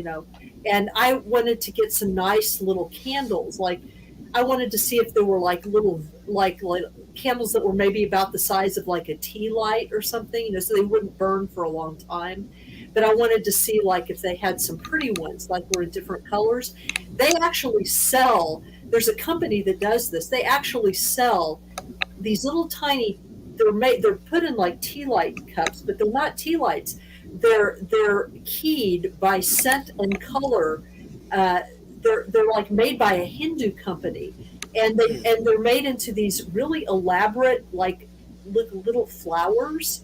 and I wanted to get some nice little candles. Like, I wanted to see if there were like little, like candles that were maybe about the size of like a tea light or something, so they wouldn't burn for a long time. But I wanted to see like if they had some pretty ones, like were in different colors. They actually sell, there's a company that does this. They actually sell these little tiny, they're put in like tea light cups, but they're not tea lights. They're keyed by scent and color. They're like made by a Hindu company, and they're made into these really elaborate like little flowers.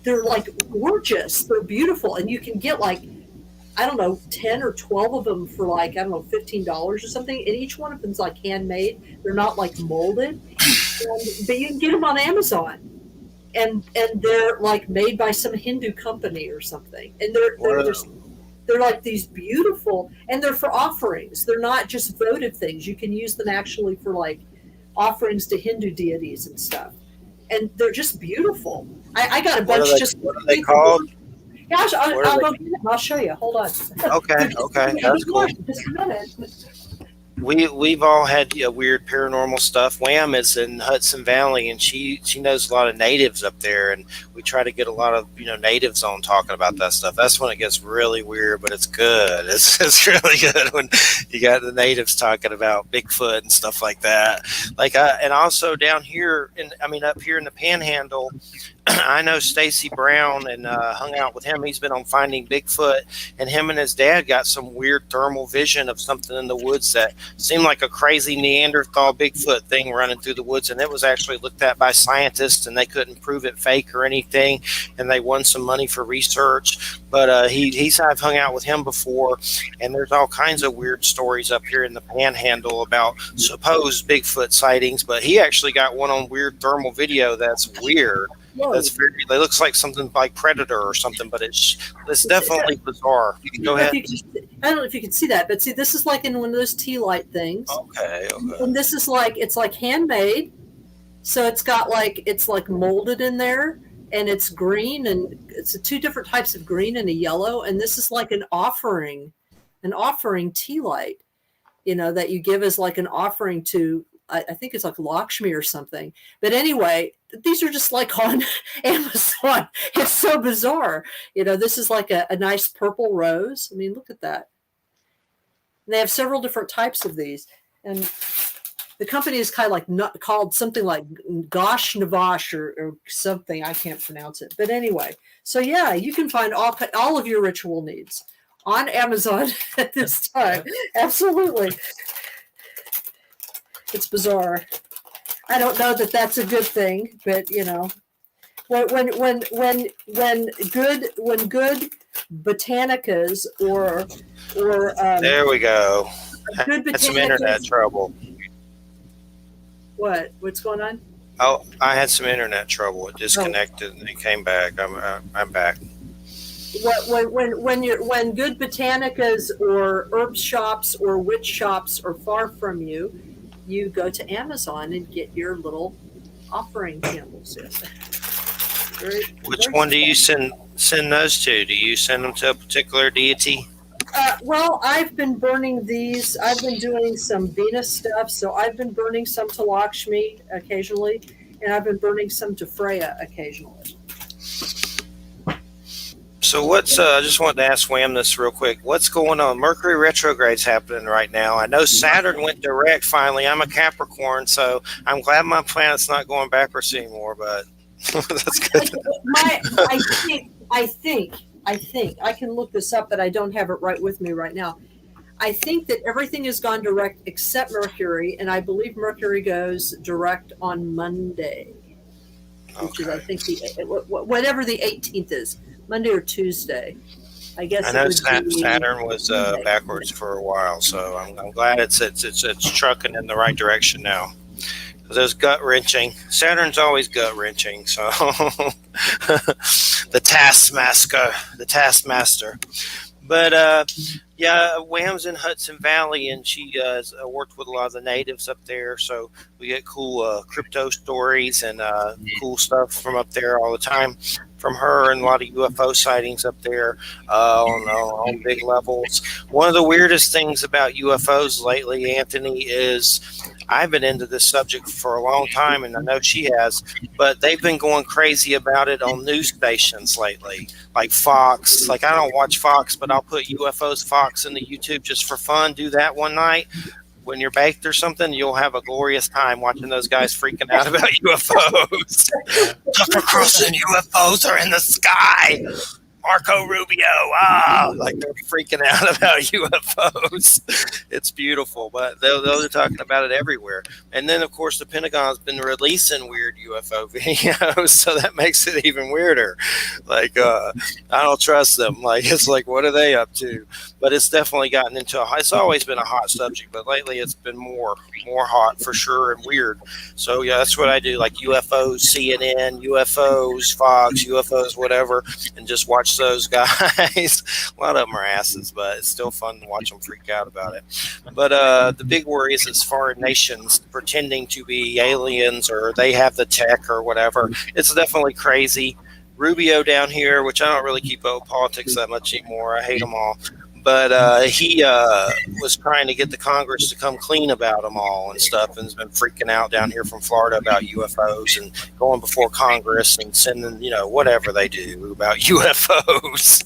They're like gorgeous. They're beautiful, and you can get like, I don't know, 10 or 12 of them for like, I don't know, $15 or something. And each one of them's like handmade. They're not like molded, but you can get them on Amazon, and they're like made by some Hindu company or something. And they're like these beautiful, and they're for offerings. They're not just votive things. You can use them actually for like offerings to Hindu deities and stuff. And they're just beautiful. I got a bunch. What are they called? Yeah, I'll go get them. I'll show you. Hold on. Okay, that's cool. Just a minute. We've all had weird paranormal stuff. Wham is in Hudson Valley, and she knows a lot of natives up there, and we try to get a lot of natives on talking about that stuff. That's when it gets really weird, but it's good. It's really good when you got the natives talking about Bigfoot and stuff like that. And also down here, up here in the Panhandle, I know Stacy Brown, and hung out with him. He's been on Finding Bigfoot, and him and his dad got some weird thermal vision of something in the woods that seemed like a crazy Neanderthal Bigfoot thing running through the woods, and it was actually looked at by scientists, and they couldn't prove it fake or anything, and they won some money for research. But I've hung out with him before, and there's all kinds of weird stories up here in the Panhandle about supposed Bigfoot sightings, but he actually got one on weird thermal video that's weird. It looks like something like Predator or something, but it's definitely bizarre. You can go ahead. I don't know if you can see that, but see, this is like in one of those tea light things. Okay. And this is it's like handmade, so it's like molded in there, and it's green, and it's two different types of green and a yellow, and this is like an offering tea light, that you give as like an offering to. I think it's like Lakshmi or something. But anyway, these are just like on Amazon. It's so bizarre. This is like a nice purple rose. I mean, look at that. And they have several different types of these. And the company is kind of like called something like Gosh Navash or something. I can't pronounce it. But anyway, so yeah, you can find all of your ritual needs on Amazon at this time. Absolutely. It's bizarre. I don't know that that's a good thing, but when good Botanicas or There we go. good Had some internet Botanicas. trouble. What's going on? Oh, I had some internet trouble. It disconnected and it came back. I'm back. When good botanicas or herb shops or witch shops are far from you, you go to Amazon and get your little offering candles. Which one do you send those to? Do you send them to a particular deity? Well, I've been burning these. I've been doing some Venus stuff, so I've been burning some to Lakshmi occasionally, and I've been burning some to Freya occasionally. So what's I just wanted to ask Wham this real quick. What's going on? Mercury retrograde's happening right now. I know Saturn went direct finally. I'm a Capricorn, so I'm glad my planet's not going backwards anymore, but that's good. I think I can look this up, but I don't have it right with me right now. I think that everything has gone direct except Mercury, and I believe Mercury goes direct on Monday, which is I think whatever the 18th is. Monday or Tuesday, I guess. I know Saturn was backwards for a while, so I'm glad it's trucking in the right direction now. Because it was gut wrenching. Saturn's always gut wrenching, so the taskmaster. But yeah, Wham's in Hudson Valley, and she worked with a lot of the natives up there, so we get cool crypto stories and cool stuff from up there all the time from her, and a lot of UFO sightings up there on big levels. One of the weirdest things about UFOs lately, Anthony, is I've been into this subject for a long time, and I know she has, but they've been going crazy about it on news stations lately, like Fox. Like, I don't watch Fox, but I'll put UFOs Fox into YouTube just for fun. Do that one night. When you're baked or something, you'll have a glorious time watching those guys freaking out about UFOs. Tucker Carlson, UFOs are in the sky. Marco Rubio, like they're freaking out about UFOs. It's beautiful, but they're talking about it everywhere. And then, of course, the Pentagon's been releasing weird UFO videos, so that makes it even weirder. Like, I don't trust them. Like, it's like, what are they up to? But it's definitely gotten into it's always been a hot subject, but lately it's been more hot for sure and weird. So, yeah, that's what I do, like UFOs, CNN, UFOs, Fox, UFOs, whatever, and just watch those guys. A lot of them are asses, but it's still fun to watch them freak out about it. But the big worry is it's foreign nations pretending to be aliens, or they have the tech or whatever. It's definitely crazy. Rubio down here, which I don't really keep up with politics that much anymore. I hate them all. But he was trying to get the Congress to come clean about them all and stuff, and has been freaking out down here from Florida about UFOs and going before Congress and sending, whatever they do about UFOs.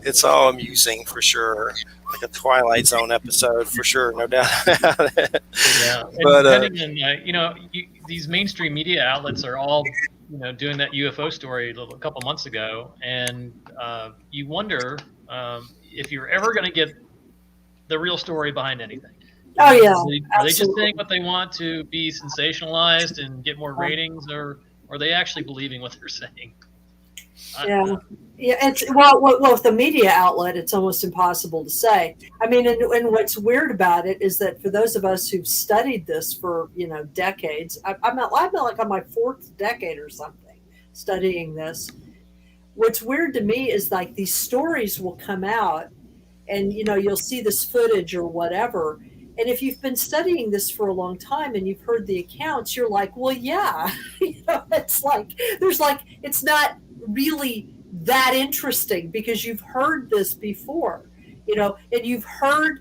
It's all amusing for sure. Like a Twilight Zone episode for sure, no doubt about it. Yeah, but these mainstream media outlets are all doing that UFO story a couple months ago, and you wonder if you're ever going to get the real story behind anything. Oh yeah, are they just saying what they want to be sensationalized and get more ratings, or are they actually believing what they're saying? Yeah. It's well, with the media outlet, it's almost impossible to say. I mean, and what's weird about it is that for those of us who've studied this for decades, I'm like on my fourth decade or something studying this. What's weird to me is like these stories will come out, and you'll see this footage or whatever. And if you've been studying this for a long time and you've heard the accounts, you're like, well, yeah, it's like it's not really that interesting because you've heard this before, and you've heard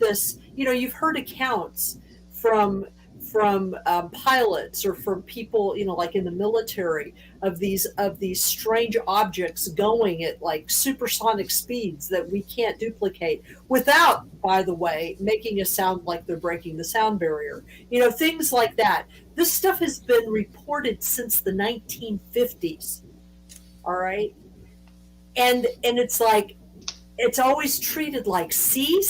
this, you've heard accounts from pilots or from people, like in the military of these strange objects going at like supersonic speeds that we can't duplicate without, by the way, making a sound like they're breaking the sound barrier. Things like that. This stuff has been reported since the 1950s. All right. And it's like, it's always treated like, see,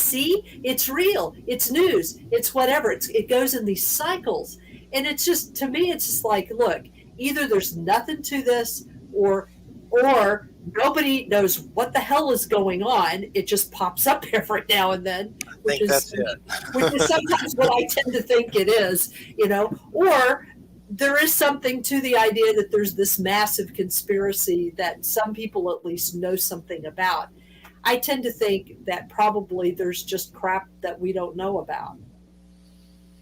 it's real, it's news, it's whatever. It goes in these cycles. And it's just, to me, it's just like, look, either there's nothing to this or or nobody knows what the hell is going on. It just pops up every now and then, I think that's it. which is sometimes what I tend to think it is, or there is something to the idea that there's this massive conspiracy that some people at least know something about. I tend to think that probably there's just crap that we don't know about,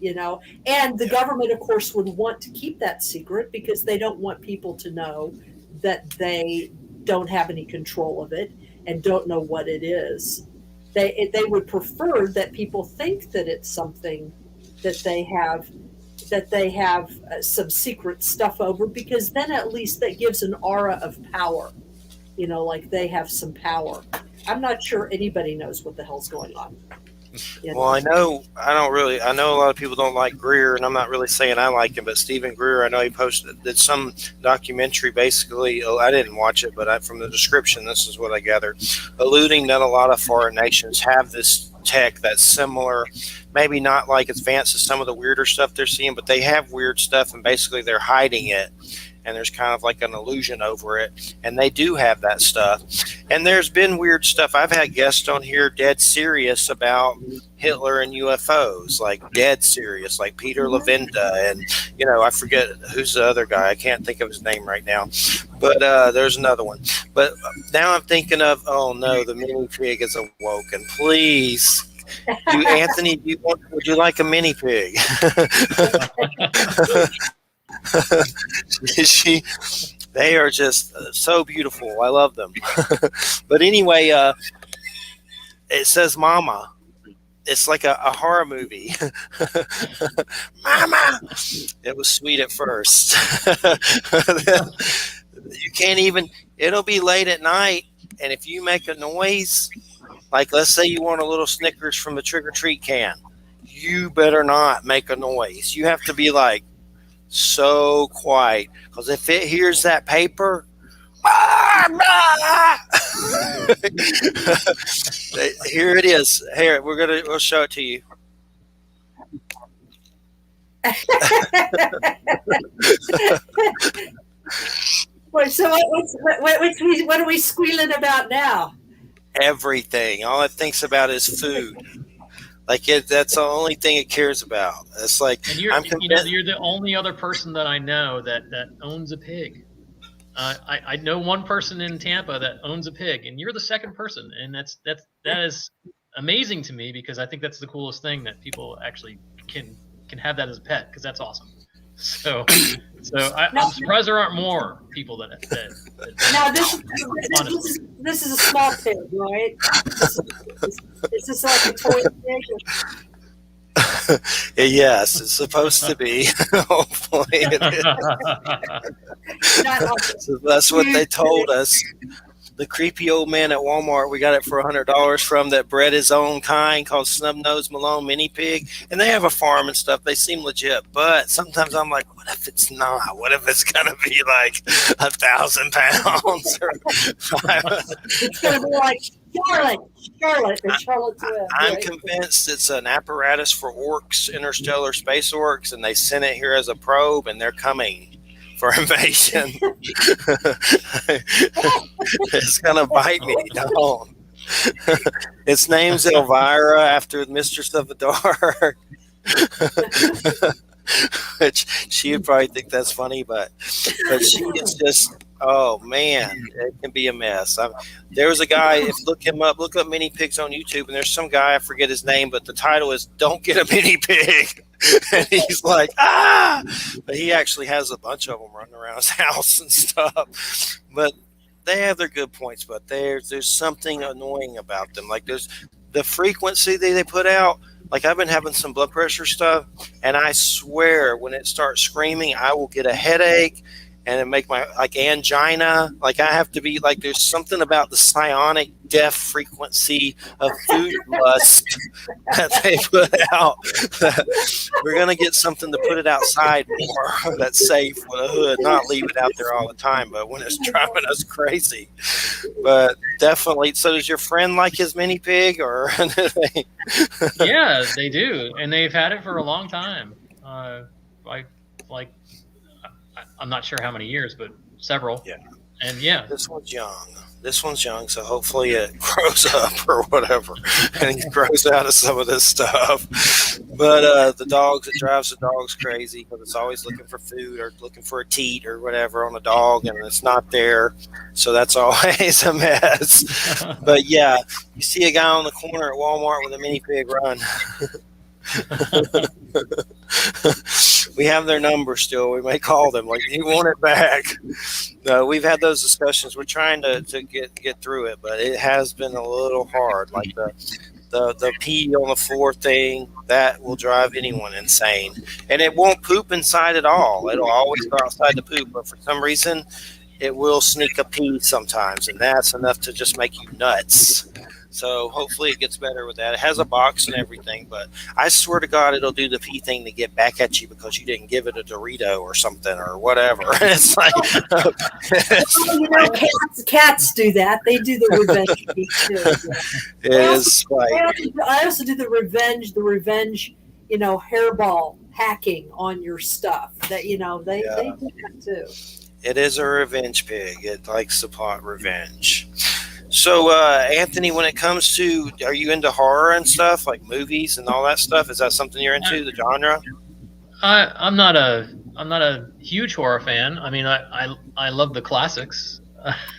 and the government, of course, would want to keep that secret because they don't want people to know that they don't have any control of it and don't know what it is. They would prefer that people think that it's something that they have some secret stuff over, because then at least that gives an aura of power, like they have some power. I'm not sure anybody knows what the hell's going on. Well, I know a lot of people don't like Greer, and I'm not really saying I like him, but Stephen Greer, I know he did some documentary, basically, I didn't watch it, but from the description, this is what I gathered, alluding that a lot of foreign nations have this tech that's similar, maybe not like advanced as some of the weirder stuff they're seeing, but they have weird stuff, and basically they're hiding it. And there's kind of like an illusion over it. And they do have that stuff. And there's been weird stuff. I've had guests on here dead serious about Hitler and UFOs, like dead serious, like Peter Levenda. And, I forget who's the other guy. I can't think of his name right now. But there's another one. But now I'm thinking of, oh, no, the mini pig is awoken. Please. Anthony, would you like a mini pig? They are just so beautiful. I love them. But anyway, it says mama. It's like a horror movie. Mama. It was sweet at first. You can't even, it'll be late at night, and if you make a noise, like let's say you want a little Snickers from the trick-or-treat can, you better not make a noise. You have to be like, so quiet, because if it hears that paper, here it is. Here, we'll show it to you. Wait, so what are we squealing about now? Everything. All it thinks about is food. Like that's the only thing it cares about. It's like, and you're the only other person that I know that owns a pig. I know one person in Tampa that owns a pig, and you're the second person, and that is amazing to me, because I think that's the coolest thing, that people actually can have that as a pet, because that's awesome. So I'm surprised there aren't more people that now this is a small pig, right? Is this like a toy pig? Yes, it's supposed to be. Hopefully it is. So that's what they told us. The creepy old man at Walmart, we got it for $100 from, that bred his own kind, called Snub-Nosed Malone Mini Pig. And they have a farm and stuff. They seem legit. But sometimes I'm like, what if it's not? What if it's going to be like 1,000 pounds? Or it's going to be like Charlotte. I'm convinced it's an apparatus for orcs, interstellar space orcs, and they sent it here as a probe, and they're coming for invasion. It's gonna bite me. Don't. Its name's Elvira, after the Mistress of the Dark. Which she would probably think that's funny, but she is just, oh man, it can be a mess. There was a guy, look up mini pigs on YouTube, and there's some guy, I forget his name, but the title is "Don't Get a Mini Pig." And he's like, but he actually has a bunch of them running around his house and stuff. But they have their good points, but there's something annoying about them. Like there's the frequency they put out. Like I've been having some blood pressure stuff, and I swear when it starts screaming, I will get a headache and it make my angina. Like I have to be like, there's something about the psionic death frequency of food lust that they put out. We're going to get something to put it outside more that's safe with a hood, not leave it out there all the time, but when it's driving us crazy. But definitely. So does your friend like his mini pig, or? Yeah, they do. And they've had it for a long time. I'm not sure how many years, but several. Yeah. And yeah, This one's young. This one's young, so hopefully it grows up or whatever, and he grows out of some of this stuff. But the dogs, it drives the dogs crazy because it's always looking for food or looking for a teat or whatever on the dog, and it's not there. So that's always a mess. But yeah, you see a guy on the corner at Walmart with a mini pig, run. We have their number still. We may call them like, you want it back. We've had those discussions. We're trying to get through it, but it has been a little hard. Like the pee on the floor thing, that will drive anyone insane. And it won't poop inside at all. It'll always go outside to poop, but for some reason it will sneak a pee sometimes, and that's enough to just make you nuts. So hopefully it gets better with that. It has a box and everything, but I swear to God, it'll do the pee thing to get back at you because you didn't give it a Dorito or something or whatever. It's like, cats do that. They do the revenge pee too. It is like, I also do the revenge, hairball hacking on your stuff. That they do that too. It is a revenge pig. It likes to plot revenge. So, Anthony, when it comes to, are you into horror and stuff, like movies and all that stuff? Is that something you're into, the genre? I'm not a huge horror fan. I mean, I love the classics.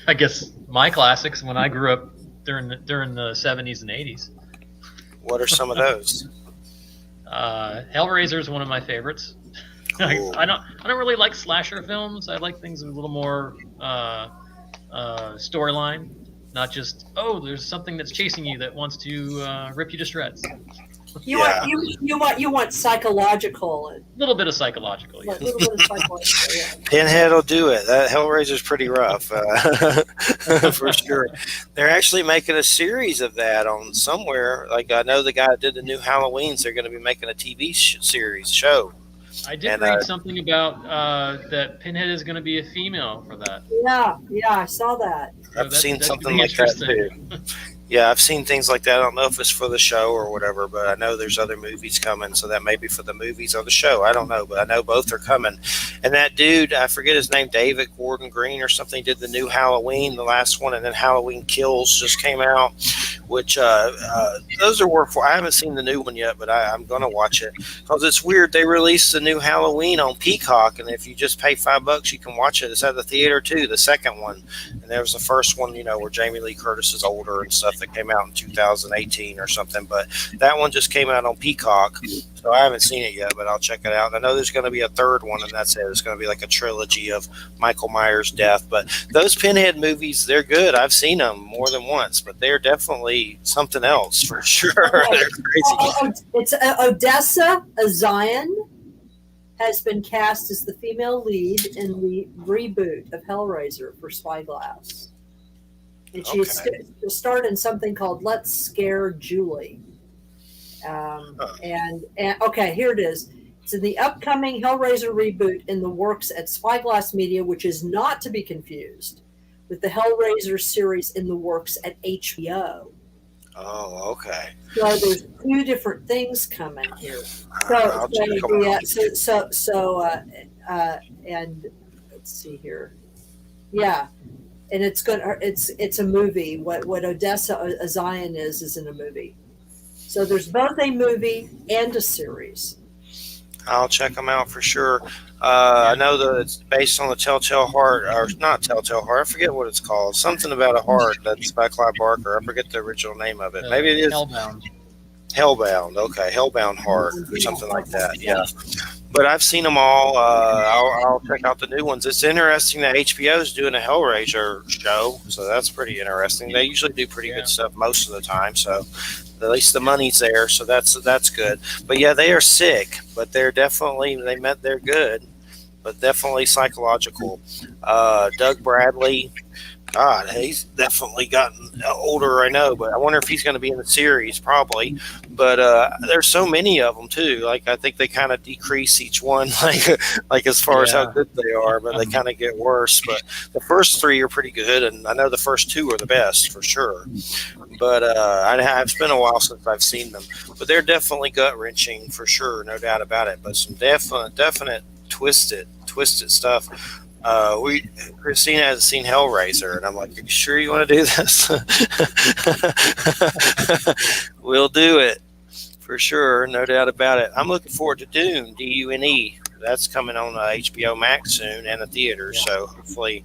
I guess my classics when I grew up during the 70s and 80s. What are some of those? Hellraiser is one of my favorites. Cool. I don't really like slasher films. I like things with a little more storyline. Not just, there's something that's chasing you that wants to rip you to shreds. You want psychological. A little bit of psychological, yeah. Pinhead will do it. That Hellraiser's pretty rough, for sure. They're actually making a series of that on somewhere. Like, I know the guy that did the new Halloweens. They're going to be making a TV show. I did read something about that Pinhead is going to be a female for that. Yeah, I saw that. I've seen something like that too. Yeah, I've seen things like that. I don't know if it's for the show or whatever, but I know there's other movies coming, so that may be for the movies or the show. I don't know, but I know both are coming. And that dude, I forget his name, David Gordon Green or something, did the new Halloween, the last one, and then Halloween Kills just came out, which those are worth. I haven't seen the new one yet, but I'm going to watch it because it's weird. They released the new Halloween on Peacock, and if you just pay $5, you can watch it. It's at the theater too, the second one. And there was the first one, where Jamie Lee Curtis is older and stuff, that came out in 2018 or something, but that one just came out on Peacock, so I haven't seen it yet, but I'll check it out. And I know there's going to be a third one, and that's it. It's going to be like a trilogy of Michael Myers' death. But those Pinhead movies, they're good. I've seen them more than once, but they're definitely something else for sure. They're crazy. It's Odessa Zion has been cast as the female lead in the reboot of Hellraiser for Spyglass. And she starred in something called Let's Scare Julie. And okay, here it is. It's in the upcoming Hellraiser reboot in the works at Spyglass Media, which is not to be confused with the Hellraiser series in the works at HBO. Oh, okay. So there's two different things coming here. And let's see here. Yeah. And it's a movie. What Odessa Zion is in a movie. So there's both a movie and a series. I'll check them out for sure. I know that it's based on the Telltale Heart, or not Telltale Heart. I forget what it's called. Something about a heart. That's by Clive Barker. I forget the original name of it. Maybe it is Hellbound. Okay, Hellbound Heart or something like that. Yeah. But I've seen them all. I'll check out the new ones. It's interesting that HBO is doing a Hellraiser show, so that's pretty interesting. They usually do pretty good stuff most of the time, so at least the money's there, so that's good. But yeah, they are sick, but they're good, but definitely psychological. Doug Bradley, God, he's definitely gotten older, I know, but I wonder if he's going to be in the series, probably. But there's so many of them too. Like, I think they kind of decrease each one, like as far as how good they are, but they kind of get worse. But the first three are pretty good, and I know the first two are the best for sure. But it's been a while since I've seen them. But they're definitely gut wrenching for sure, no doubt about it. But some definite twisted stuff. Christina hasn't seen Hellraiser, and I'm like, "Are you sure you want to do this?" We'll do it for sure, no doubt about it. I'm looking forward to Dune, Dune. That's coming on HBO Max soon and the theaters. So hopefully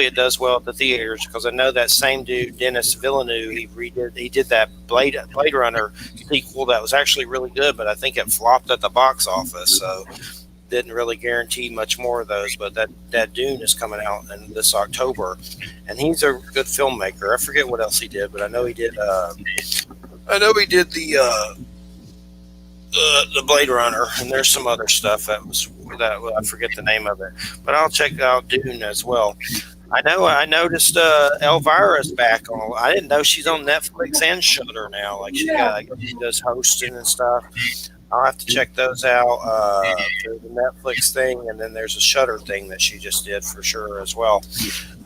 it does well at the theaters, because I know that same dude, Denis Villeneuve, he did that Blade Runner sequel that was actually really good, but I think it flopped at the box office. So didn't really guarantee much more of those, but that Dune is coming out in this October, and he's a good filmmaker. I forget what else he did, but I know he did the Blade Runner, and there's some other stuff that I forget the name of it, but I'll check out Dune as well. I noticed Elvira's back on. I didn't know she's on Netflix and Shudder now. Like she does hosting and stuff. I'll have to check those out. There's a Netflix thing, and then there's a Shudder thing that she just did for sure as well.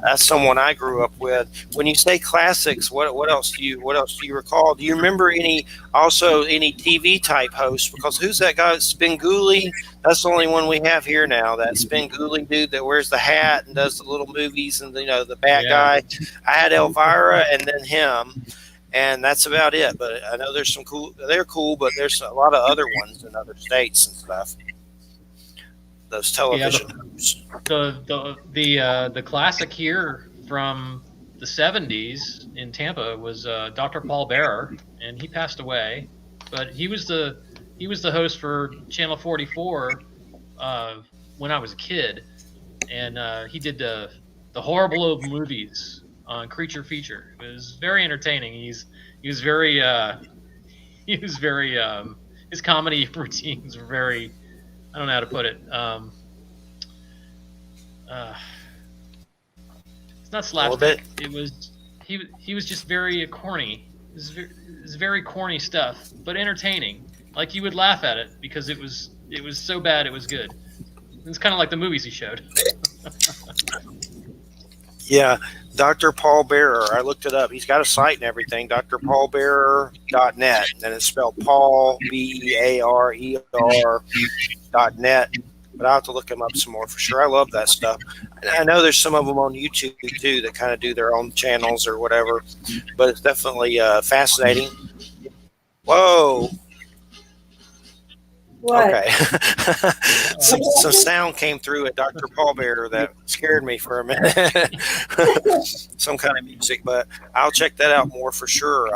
That's someone I grew up with. When you say classics, what else do you recall? Do you remember any TV type hosts? Because who's that guy, Spenguli? That's the only one we have here now. That Spenguli dude that wears the hat and does the little movies, and the bad guy. I had Elvira and then him. And that's about it. But I know there's some they're cool, but there's a lot of other ones in other states and stuff. Those television hosts. The classic here from the 70s in Tampa was Dr. Paul Bearer, and he passed away. But he was the host for Channel 44 when I was a kid, and he did the horrible old movies on Creature Feature. It was very entertaining. He was very his comedy routines were very, I don't know how to put it. It's not slapstick. It was he was just very corny. It was very corny stuff, but entertaining. Like you would laugh at it because it was so bad it was good. It's kind of like the movies he showed. Yeah, Dr. Paul Bearer. I looked it up. He's got a site and everything, drpaulbearer.net. And it's spelled Paul, BEARER.net. But I'll have to look him up some more for sure. I love that stuff. I know there's some of them on YouTube, too, that kind of do their own channels or whatever. But it's definitely fascinating. Whoa. What? Okay. some sound came through at Dr. Paul Bearer that scared me for a minute. Some kind of music, but I'll check that out more for sure.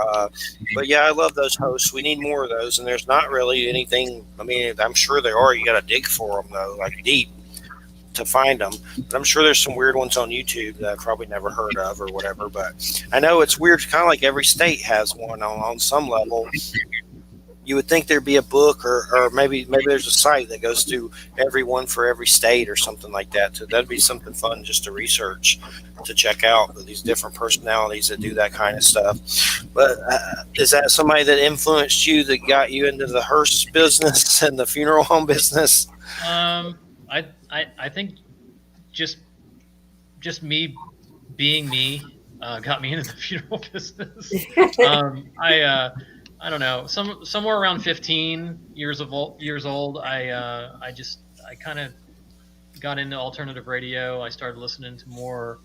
But yeah, I love those hosts. We need more of those, and there's not really anything. I mean, I'm sure there are. You got to dig for them though, like deep to find them. But I'm sure there's some weird ones on YouTube that I've probably never heard of or whatever. But I know it's weird. Kind of like every state has one on some level. You would think there'd be a book or maybe there's a site that goes through everyone for every state or something like that. So that'd be something fun just to research, to check out these different personalities that do that kind of stuff. But is that somebody that influenced you, that got you into the hearse business and the funeral home business? I think just me being me got me into the funeral business. I don't know, somewhere around 15 years old. I kind of got into alternative radio. I started listening to more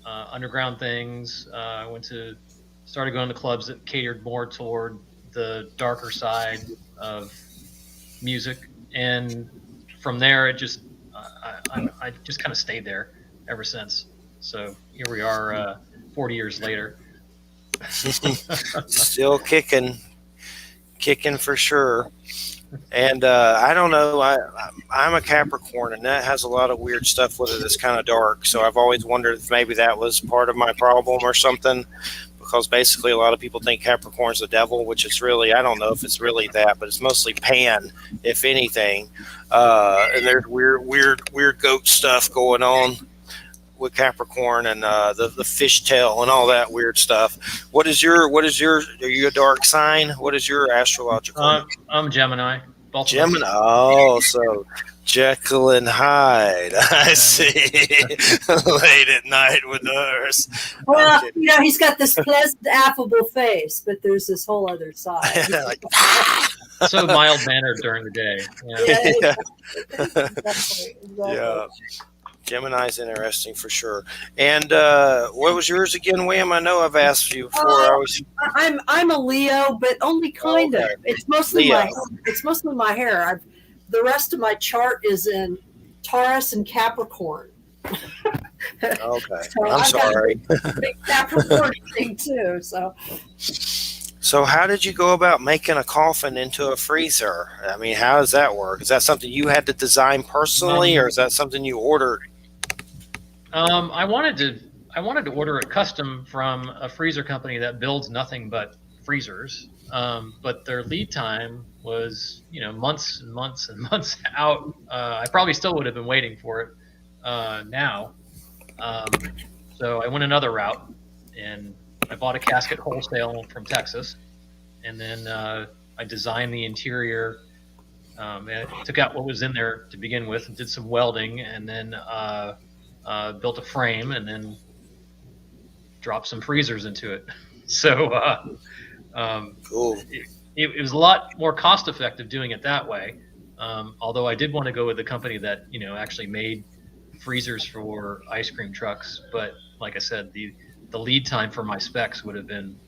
underground things. I started going to clubs that catered more toward the darker side of music, and from there, it just I just kind of stayed there ever since. So here we are, 40 years later. Still kicking for sure. And I don't know, I'm a Capricorn, and that has a lot of weird stuff with it that's kind of dark. So I've always wondered if maybe that was part of my problem or something, because basically a lot of people think Capricorn's the devil, which it's really, I don't know if it's really that, but it's mostly Pan, if anything. And there's weird goat stuff going on with Capricorn and the fishtail and all that weird stuff. Are you a dark sign? What is your astrological? I'm Gemini. Both Gemini. Oh, so Jekyll and Hyde. I see. Late at night with Hearse. Well, he's got this pleasant, affable face, but there's this whole other side. Like, So mild mannered during the day. Yeah, Yeah. exactly. Yeah. Gemini's interesting for sure. And what was yours again, William? I know I've asked you before. I was I'm a Leo, but only kind of. okay. It's mostly Leo. my hair. The rest of my chart is in Taurus and Capricorn. Okay. So I'm I've got sorry. a big Capricorn thing too. So how did you go about making a coffin into a freezer? I mean, how does that work? Is that something you had to design personally, or is that something you ordered? I wanted to order it custom from a freezer company that builds nothing but freezers. But their lead time was, months and months and months out. I probably still would have been waiting for it now. So I went another route, and I bought a casket wholesale from Texas, and then I designed the interior. And I took out what was in there to begin with, and did some welding, and then built a frame, and then dropped some freezers into it. So Cool. it was a lot more cost effective doing it that way. Although I did want to go with a company that actually made freezers for ice cream trucks, but like I said, the lead time for my specs would have been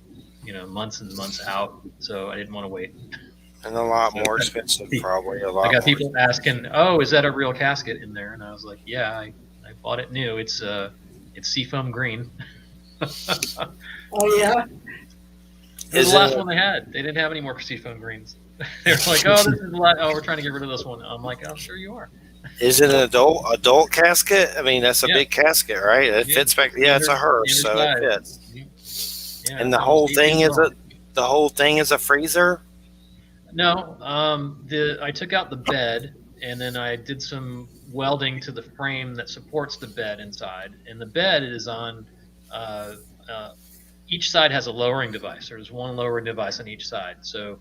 months and months out, so I didn't want to wait. And a lot more expensive, probably. A lot. I got more. people asking, "Oh, is that a real casket in there?" And I was like, "Yeah, I bought it new. It's seafoam green." Oh yeah. It was the last one they had. They didn't have any more seafoam greens. They were like, "Oh, this is a lot. Oh, we're trying to get rid of this one." I'm like, "I'm sure you are." Is it an adult casket? I mean, that's a Yeah. big casket, right? It fits back. Yeah, it's a hearse, so it fits. Yeah, And the whole thing is a freezer. No, I took out the bed, and then I did some welding to the frame that supports the bed inside. And the bed is on each side has a lowering device. There's one lowering device on each side, so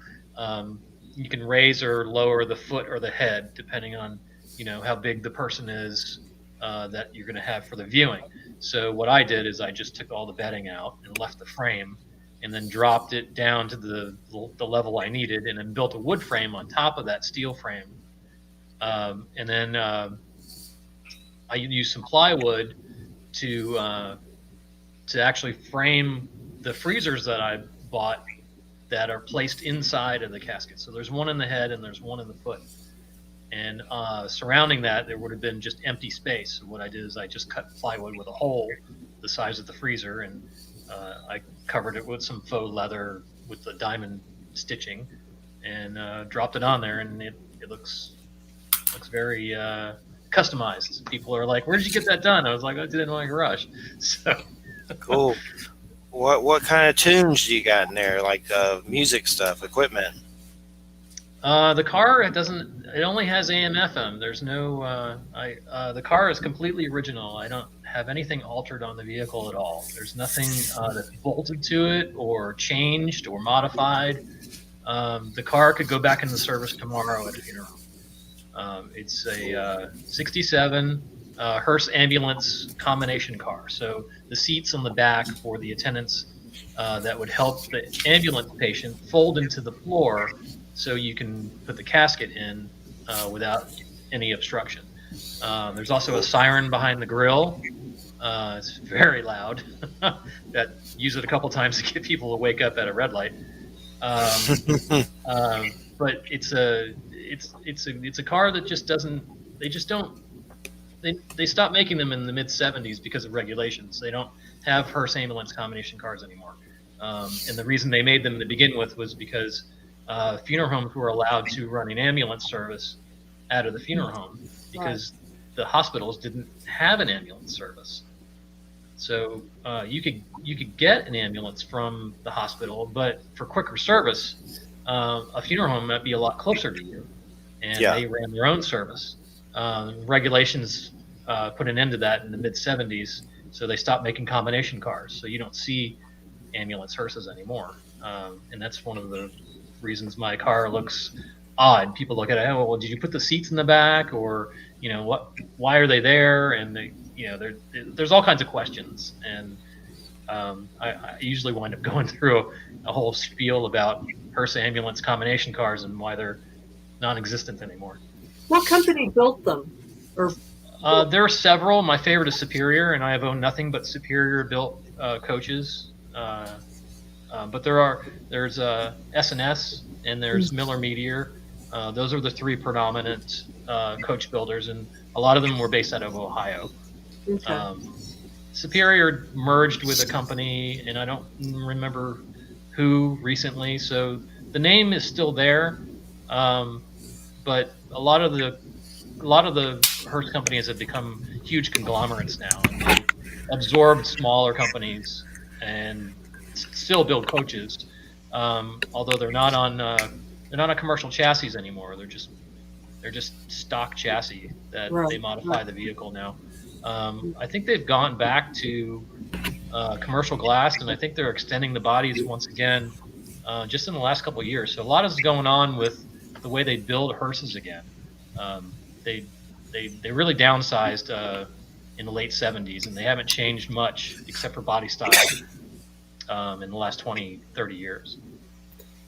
you can raise or lower the foot or the head depending on how big the person is that you're going to have for the viewing. So what I did is I just took all the bedding out and left the frame, and then dropped it down to the level I needed, and then built a wood frame on top of that steel frame. And then I used some plywood to actually frame the freezers that I bought that are placed inside of the casket. So there's one in the head and there's one in the foot. And surrounding that, there would have been just empty space. So what I did is I just cut plywood with a hole the size of the freezer, and I covered it with some faux leather with the diamond stitching, and dropped it on there, and it looks very customized. People are like, "Where did you get that done?" I was like, "I did it in my garage." So Cool. What kind of tunes do you got in there? Like music stuff, equipment? the car it only has AM FM. There's no the car is completely original. I don't have anything altered on the vehicle at all. There's nothing that's bolted to it or changed or modified. The car could go back into service tomorrow at a funeral. It's a 67 Hearse ambulance combination car. So the seats on the back for the attendants that would help the ambulance patient fold into the floor so you can put the casket in without any obstruction. There's also a siren behind the grill. It's very loud. That use it a couple times to get people to wake up at a red light. But it's a car that just doesn't. They just don't. They stopped making them in the mid 70s because of regulations. They don't have Hearse ambulance combination cars anymore. And the reason they made them to begin with was because funeral homes were allowed to run an ambulance service out of the funeral home because the hospitals didn't have an ambulance service. So you could get an ambulance from the hospital, but for quicker service, a funeral home might be a lot closer to you, and they ran their own service. Regulations put an end to that in the mid 70s, so they stopped making combination cars. So you don't see ambulance hearses anymore, and that's one of the reasons my car looks odd. People look at it, oh, well, did you put the seats in the back, or what? Why are they there? And there's all kinds of questions, and I usually wind up going through a whole spiel about Hearse ambulance combination cars and why they're non-existent anymore. What company built them? Or there are several. My favorite is Superior, and I have owned nothing but Superior built coaches. But there's S&S and there's Miller Meteor. Those are the three predominant coach builders, and a lot of them were based out of Ohio. okay. Superior merged with a company, and I don't remember who recently. So the name is still there, but a lot of the Hearse companies have become huge conglomerates now, and they've absorbed smaller companies and still build coaches, although they're not on commercial chassis anymore. They're just stock chassis that they modify the vehicle now. I think they've gone back to commercial glass, and I think they're extending the bodies once again, just in the last couple of years. So a lot is going on with the way they build Hearses again. They really downsized in the late 70s, and they haven't changed much except for body style in the last 20, 30 years.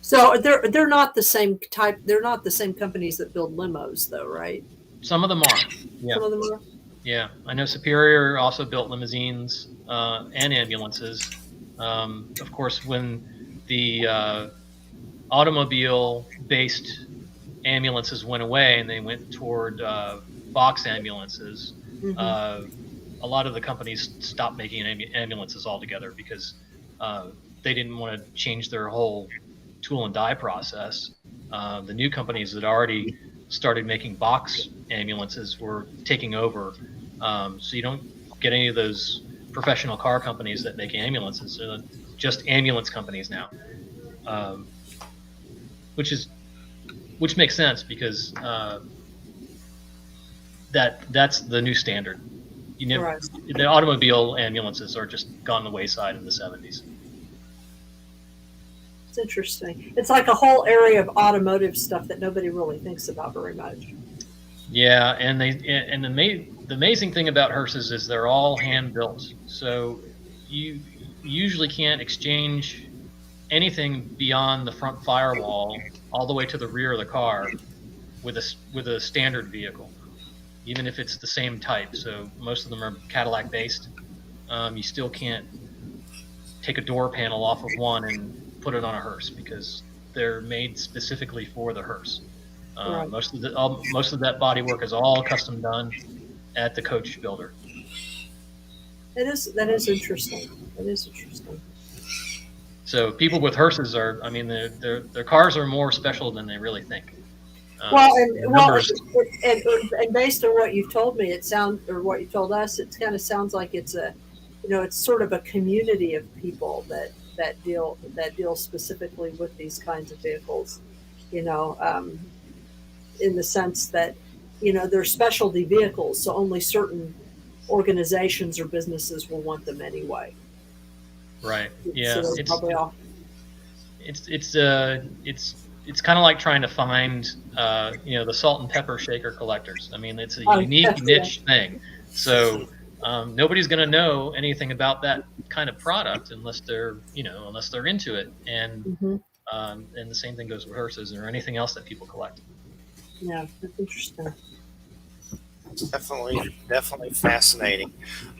So they're not the same type. They're not the same companies that build limos, though, right? Some of them are. Yeah. Some of them are. Yeah, I know Superior also built limousines and ambulances. Of course, when the automobile-based ambulances went away and they went toward box ambulances, a lot of the companies stopped making ambulances altogether because they didn't want to change their whole tool and die process. The new companies that already started making box ambulances were taking over. So you don't get any of those professional car companies that make ambulances. They're just ambulance companies now, which makes sense because that's the new standard. The automobile ambulances are just gone the wayside in the 70s. It's interesting. It's like a whole area of automotive stuff that nobody really thinks about very much. Yeah, and the amazing thing about Hearses is they're all hand built. So you usually can't exchange anything beyond the front firewall all the way to the rear of the car with a standard vehicle, even if it's the same type. So most of them are Cadillac based. You still can't take a door panel off of one and put it on a Hearse because they're made specifically for the Hearse. Most of that body work is all custom done at the coach builder. That is interesting. That is interesting. So people with Hearses their cars are more special than they really think. And based on what you've told me, what you told us, it kind of sounds like it's it's sort of a community of people that deal specifically with these kinds of vehicles. In the sense that they're specialty vehicles, so only certain organizations or businesses will want them anyway. Right. Yeah. So It's kind of like trying to find the salt and pepper shaker collectors. I mean, it's a unique niche thing. So nobody's going to know anything about that kind of product unless they're into it. And and the same thing goes with Hearses or anything else that people collect. Yeah, that's interesting. Definitely fascinating.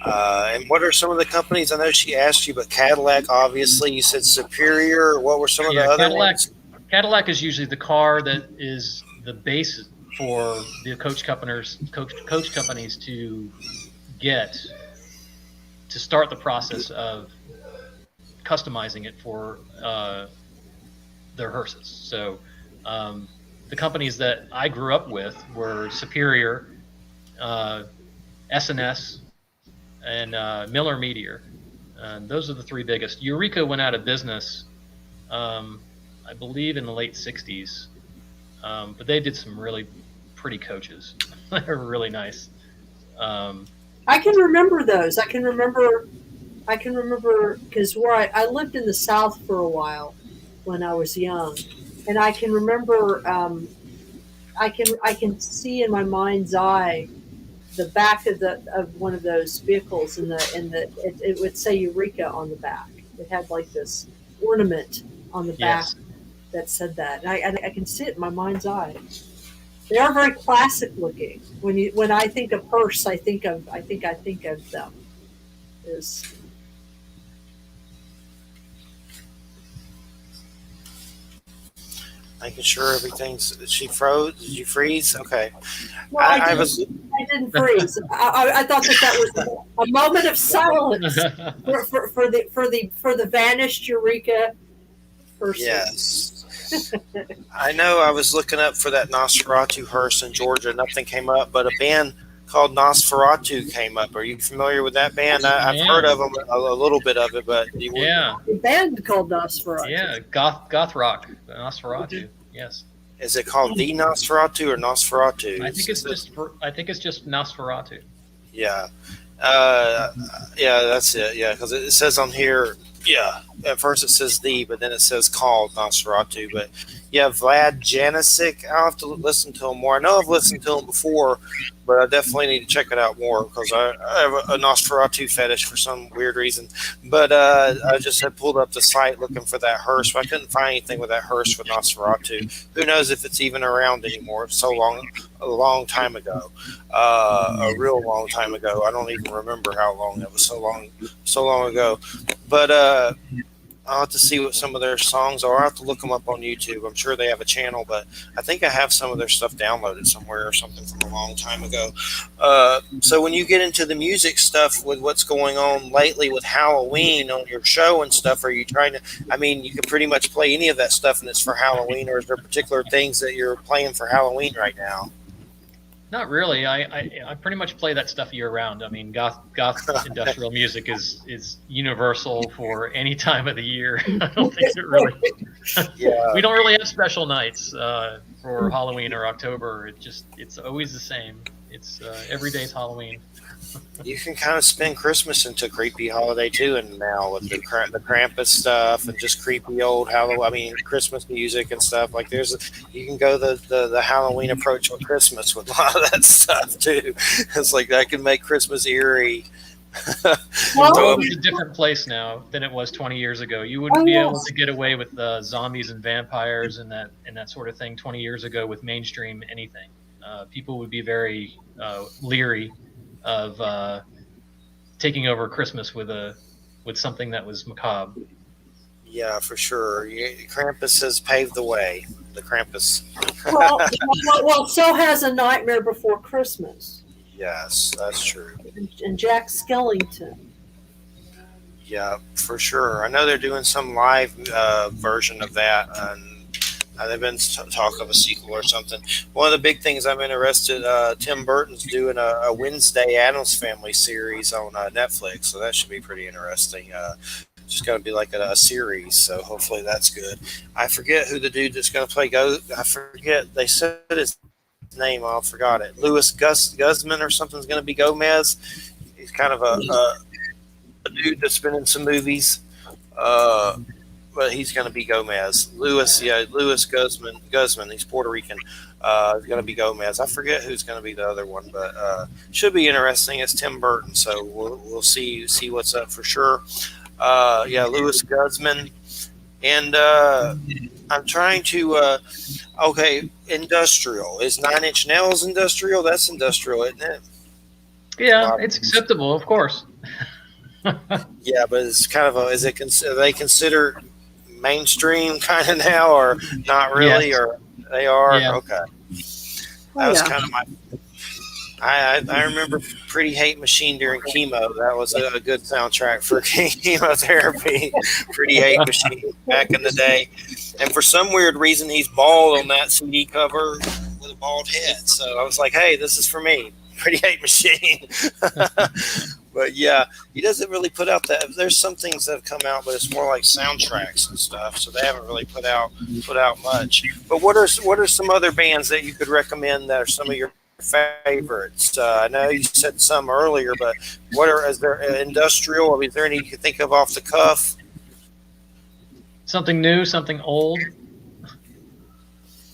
And what are some of the companies? I know she asked you, but Cadillac, obviously, you said Superior. What were some of the other ones? Cadillac is usually the car that is the basis for the coach companies to get to start the process of customizing it for their Hearses. So the companies that I grew up with were Superior, S&S, and Miller Meteor. Those are the three biggest. Eureka went out of business, I believe, in the late 60s. But they did some really pretty coaches. They were really nice. I can remember those. I can remember because I lived in the South for a while when I was young, and I can remember. I can see in my mind's eye the back of one of those vehicles, it would say Eureka on the back. It had like this ornament on the back that said that. And I can see it in my mind's eye. They are very classic looking. When I think of Hearse, I think of them. Is making sure everything's. She froze. Did you freeze? Okay. no, I didn't freeze. I thought that was a moment of silence for the vanished Eureka person. Yes. I know I was looking up for that Nosferatu hearse in Georgia. Nothing came up, but a band called Nosferatu came up. Are you familiar with that band? I've heard of them, a little bit of it, but A band called Nosferatu. Yeah, goth rock, Nosferatu. Yes. Is it called the Nosferatu or Nosferatu? I think it's just Nosferatu. Yeah. Yeah, that's it. Yeah, because it says on here. Yeah, at first it says but then it says called Nosferatu. But yeah, Vlad Janisic, I'll have to listen to him more. I know I've listened to him before, but I definitely need to check it out more because I have a Nosferatu fetish for some weird reason. But I just had pulled up the site looking for that hearse, but I couldn't find anything with that hearse for Nosferatu. Who knows if it's even around anymore? It's a long time ago, a real long time ago. I don't even remember how long. It was so long ago. But I'll have to see what some of their songs are. I'll have to look them up on YouTube. I'm sure they have a channel, but I think I have some of their stuff downloaded somewhere or something from a long time ago. So when you get into the music stuff with what's going on lately with Halloween on your show and stuff, are you trying to, I mean, you can pretty much play any of that stuff and it's for Halloween, or is there particular things that you're playing for Halloween right now? Not really. I pretty much play that stuff year round. I mean, goth industrial music is universal for any time of the year. I don't think it really. Yeah. We don't really have special nights for Halloween or October. It's always the same. It's every day's Halloween. You can kind of spin Christmas into a creepy holiday too, and now with the Krampus stuff and just creepy old Halloween. I mean, Christmas music and stuff. Like you can go the Halloween approach with Christmas with a lot of that stuff too. It's like that can make Christmas eerie. Well, it's a different place now than it was 20 years ago. You wouldn't be able to get away with zombies and vampires and that sort of thing 20 years ago with mainstream anything. People would be very leery of taking over Christmas with something that was macabre. Yeah, for sure. Krampus has paved the way. The Krampus. well, so has A Nightmare Before Christmas. Yes, that's true. And Jack Skellington. Yeah, for sure. I know they're doing some live version of that, and they've been talk of a sequel or something. One of the big things I'm interested, Tim Burton's doing a Wednesday Addams Family series on Netflix, so that should be pretty interesting. Just going to be like a series, so hopefully that's good. I forget who the dude that's going to play I forget. They said his name. I forgot it. Louis Guzman or something's going to be Gomez. He's kind of a dude that's been in some movies. But he's going to be Gomez. Louis Guzman. He's Puerto Rican. Is going to be Gomez. I forget who's going to be the other one, but should be interesting. It's Tim Burton, so we'll see what's up for sure. Louis Guzman, and I'm trying to. Industrial is 9 Inch Nails industrial. That's industrial, isn't it? Yeah, it's acceptable, of course. Yeah, but it's kind of are they considered mainstream kind of now, or not really, yes. Or they are? Yeah. Okay. That was kind of my. I remember Pretty Hate Machine during chemo. That was a good soundtrack for chemotherapy. Pretty Hate Machine back in the day. And for some weird reason, he's bald on that CD cover with a bald head. So I was like, hey, this is for me. Pretty Hate Machine. But yeah, he doesn't really put out that. There's some things that have come out, but it's more like soundtracks and stuff. So they haven't really put out much. But what are some other bands that you could recommend that are some of your favorites? I know you said some earlier, but is there industrial? I mean, is there any you could think of off the cuff? Something new, something old.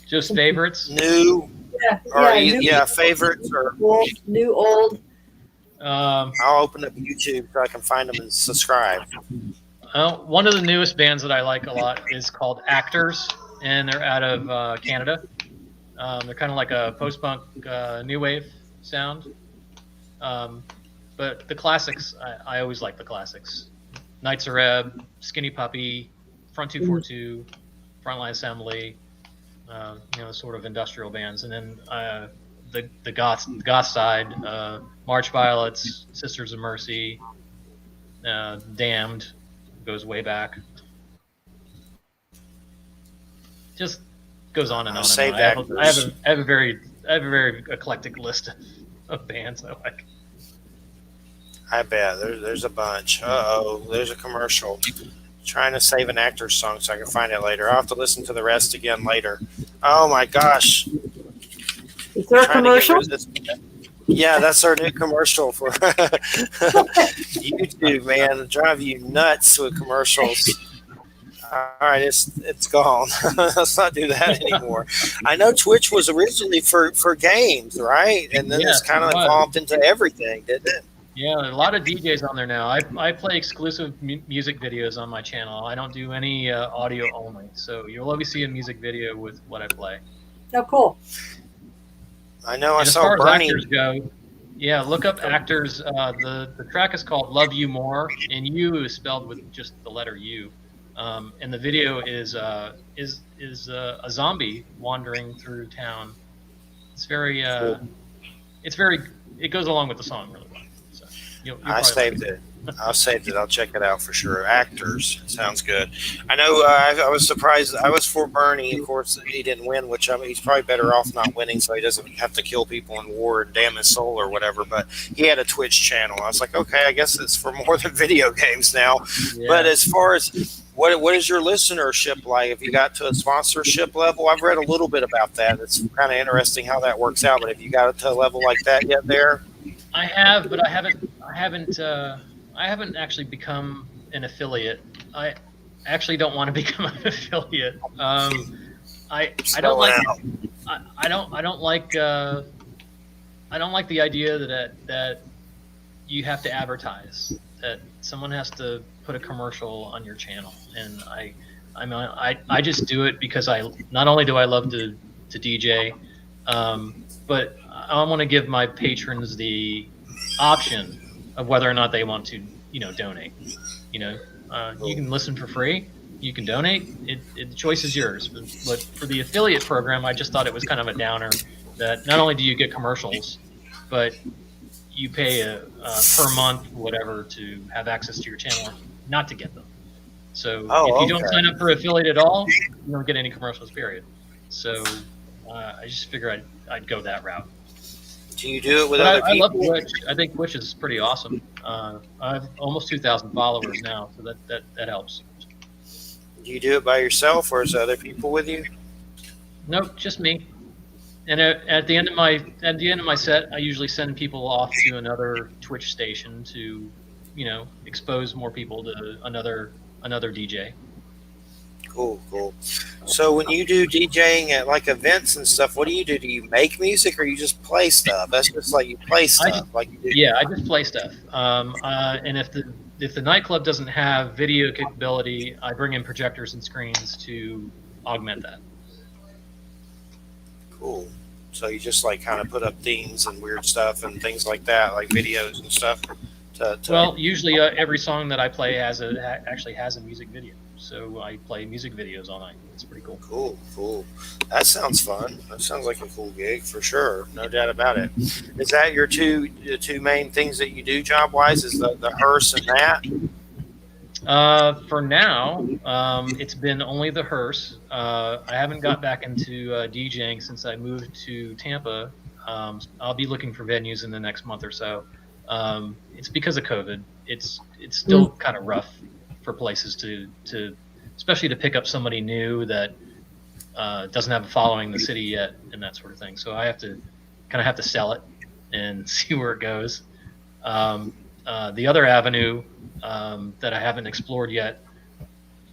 Just favorites. New. Or new, favorites, or old, new, old. I'll open up YouTube so I can find them and subscribe. One of the newest bands that I like a lot is called Actors, and they're out of Canada. They're kind of like a post-punk new wave sound. But the classics, I always like the classics. Knights of Reb, Skinny Puppy, Front 242, Frontline Assembly, sort of industrial bands. And then the goth side, March Violets, Sisters of Mercy, Damned, goes way back. Just goes on and on. Save and on. I have a very eclectic list of bands I like. I bet there's a bunch. There's a commercial. Trying to save an Actor's song so I can find it later. I'll have to listen to the rest again later. Oh my gosh! Is there a commercial? Yeah, that's our new commercial for YouTube. Man, it'll drive you nuts with commercials. All right, it's gone. Let's not do that anymore. I know Twitch was originally for games, right? And then it's kind of evolved into everything, didn't it? Yeah, a lot of DJs on there now. I play exclusive music videos on my channel. I don't do any audio only. So you'll always see a music video with what I play. Oh, cool. I know. And I saw Bernie. As far as actors go, look up Actors. The track is called "Love You More," and "You" is spelled with just the letter U. And the video is a zombie wandering through town. It's very it goes along with the song really well. So I saved it. I'll save it. I'll check it out for sure. Actors sounds good. I know. I was surprised. I was for Bernie. Of course, he didn't win, which he's probably better off not winning, so he doesn't have to kill people in war and damn his soul or whatever. But he had a Twitch channel. I was like, okay, I guess it's for more than video games now. Yeah. But as far as what is your listenership like? Have you got to a sponsorship level? I've read a little bit about that. It's kind of interesting how that works out. But have you got to a level like that yet? There, I have, but I haven't actually become an affiliate. I actually don't want to become an affiliate. I don't like the idea that you have to advertise, that someone has to put a commercial on your channel, and I just do it because not only do I love to DJ, but I want to give my patrons the option of whether or not they want to, donate. You can listen for free. You can donate. The choice is yours. But for the affiliate program, I just thought it was kind of a downer that not only do you get commercials, but you pay per month, whatever, to have access to your channel, not to get them. So if you don't sign up for affiliate at all, you don't get any commercials, period. So I just figure I'd go that route. Do you do it with other people? I love Twitch. I think Twitch is pretty awesome. I have almost 2,000 followers now, so that helps. Do you do it by yourself, or is there other people with you? Nope, just me. And at the end of my set, I usually send people off to another Twitch station to, expose more people to another DJ. Cool. So when you do DJing at like events and stuff, what do? Do you make music or you just play stuff? That's just like you play stuff, like you do. Yeah, I just play stuff. And if the nightclub doesn't have video capability, I bring in projectors and screens to augment that. Cool. So you just like kind of put up themes and weird stuff and things like that, like videos and stuff. Well, usually every song that I play actually has a music video. So I play music videos all night. It's pretty cool. Cool. That sounds fun. That sounds like a cool gig for sure. No doubt about it. Is that your two main things that you do job wise? Is the Hearse and that? For now, it's been only the Hearse. I haven't got back into DJing since I moved to Tampa. I'll be looking for venues in the next month or so. It's because of COVID. It's still kind of rough for places to especially to pick up somebody new that doesn't have a following in the city yet and that sort of thing. So I have to sell it and see where it goes. The other avenue that I haven't explored yet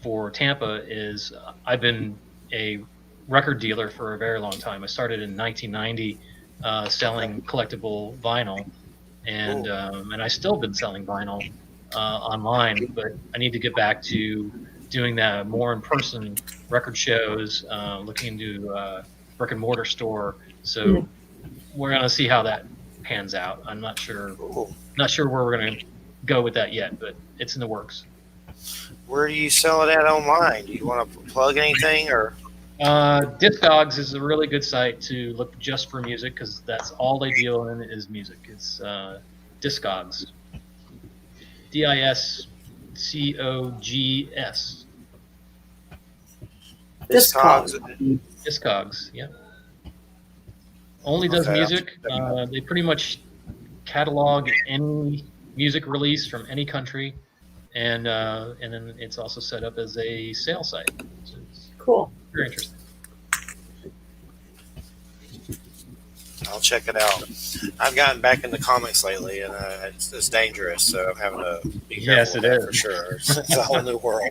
for Tampa is I've been a record dealer for a very long time. I started in 1990 selling collectible vinyl, and I still been selling vinyl online, but I need to get back to doing that more in person, record shows, looking into brick and mortar store. So we're gonna see how that pans out. I'm not sure where we're gonna go with that yet, but it's in the works. Where do you sell it at online? Do you want to plug anything or? Discogs is a really good site to look just for music, because that's all they deal in is music. It's Discogs. DISCOGS. Discogs, yeah. Only does music. They pretty much catalog any music release from any country, and then it's also set up as a sale site. So it's Cool. very interesting. I'll check it out. I've gotten back into comics lately, and it's dangerous. So I'm having to be careful. Yes, it is for sure. It's a whole new world.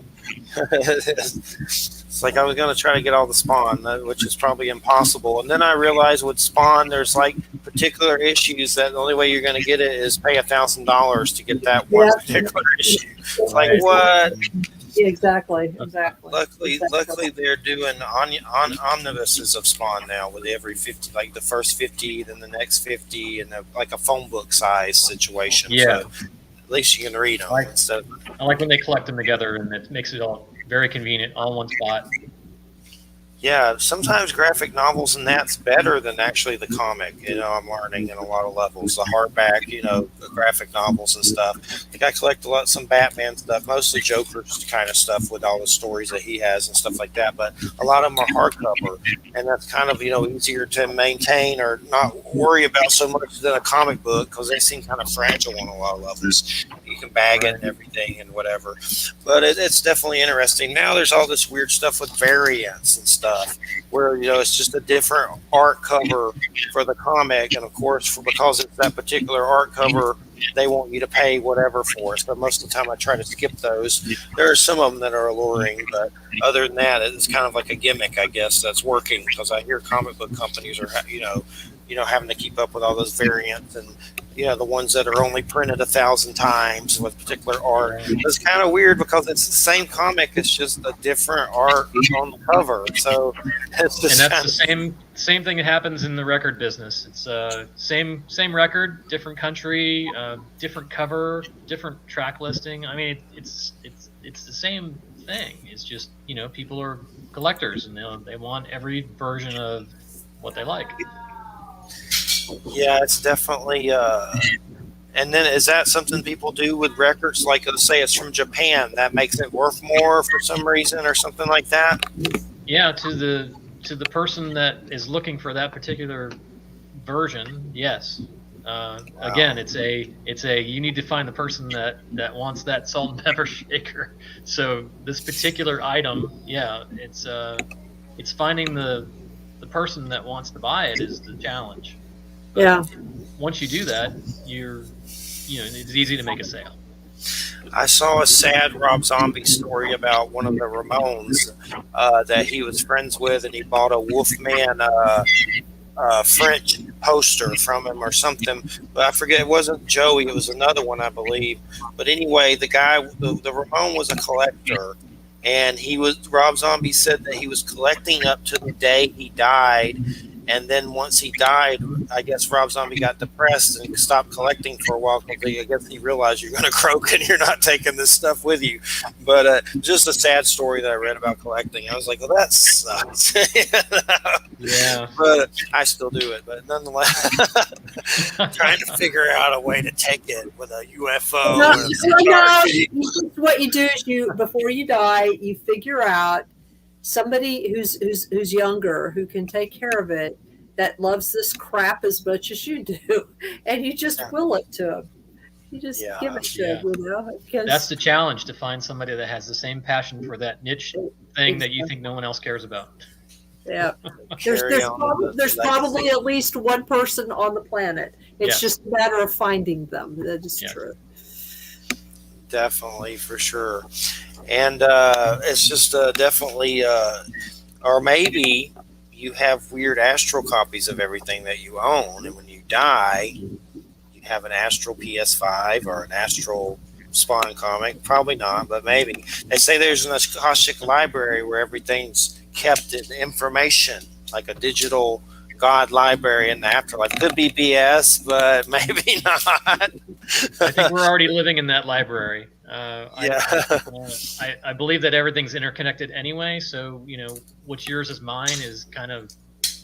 It's like I was going to try to get all the Spawn, which is probably impossible. And then I realized with Spawn, there's like particular issues that the only way you're going to get it is pay $1,000 to get that one particular issue. It's like what? Yeah, exactly. Luckily, they're doing omnibuses of Spawn now with every 50, like the first 50, then the next 50, and like a phone book size situation. Yeah. So at least you can read them. I like when they collect them together, and it makes it all very convenient, all in one spot. Yeah, sometimes graphic novels and that's better than actually the comic. I'm learning in a lot of levels. The hardback, the graphic novels and stuff. Like I collect some Batman stuff, mostly Joker's kind of stuff with all the stories that he has and stuff like that. But a lot of them are hardcover, and that's kind of easier to maintain or not worry about so much than a comic book, because they seem kind of fragile on a lot of levels. You can bag it and everything and whatever. But it's definitely interesting. Now there's all this weird stuff with variants and stuff, where it's just a different art cover for the comic, and of course because it's that particular art cover, they want you to pay whatever for it. So most of the time I try to skip those. There are some of them that are alluring, but other than that, it's kind of like a gimmick, I guess, that's working, because I hear comic book companies are having to keep up with all those variants, and the ones that are only printed 1,000 times with particular art. It's kind of weird because it's the same comic, it's just a different art on the cover. So it's just, and that's the same thing that happens in the record business. It's same record, different country, different cover, different track listing. I mean, it's the same thing. It's just people are collectors, and they want every version of what they like. Yeah, it's definitely. And then is that something people do with records? Like, let's say it's from Japan, that makes it worth more for some reason or something like that? Yeah, to the person that is looking for that particular version, yes. Wow. Again, it's a you need to find the person that wants that salt and pepper shaker. So this particular item, yeah, it's finding the person that wants to buy it is the challenge. But yeah. Once you do that, it's easy to make a sale. I saw a sad Rob Zombie story about one of the Ramones that he was friends with, and he bought a Wolfman French poster from him or something. But I forget, it wasn't Joey, it was another one, I believe. But anyway, the guy, the Ramone was a collector, and Rob Zombie said that he was collecting up to the day he died. And then once he died, I guess Rob Zombie got depressed and stopped collecting for a while, because I guess he realized you're going to croak and you're not taking this stuff with you. But just a sad story that I read about collecting. I was like, well, that sucks. Yeah. But I still do it. But nonetheless, trying to figure out a way to take it with a UFO. No. What you do is before you die, you figure out somebody who's younger, who can take care of it, that loves this crap as much as you do, and you just will it to them. You just give it to them, That's the challenge, to find somebody that has the same passion for that niche thing that you think no one else cares about. Yeah, there's probably at least one person on the planet. It's just a matter of finding them. That is true. Definitely, for sure. And it's just definitely, or maybe you have weird astral copies of everything that you own, and when you die, you have an astral PS5 or an astral Spawn comic. Probably not, but maybe. They say there's an Akashic library where everything's kept in information, like a digital God library in the afterlife. Could be BS, but maybe not. I think we're already living in that library. Yeah. I believe that everything's interconnected anyway. So what's yours is mine is kind of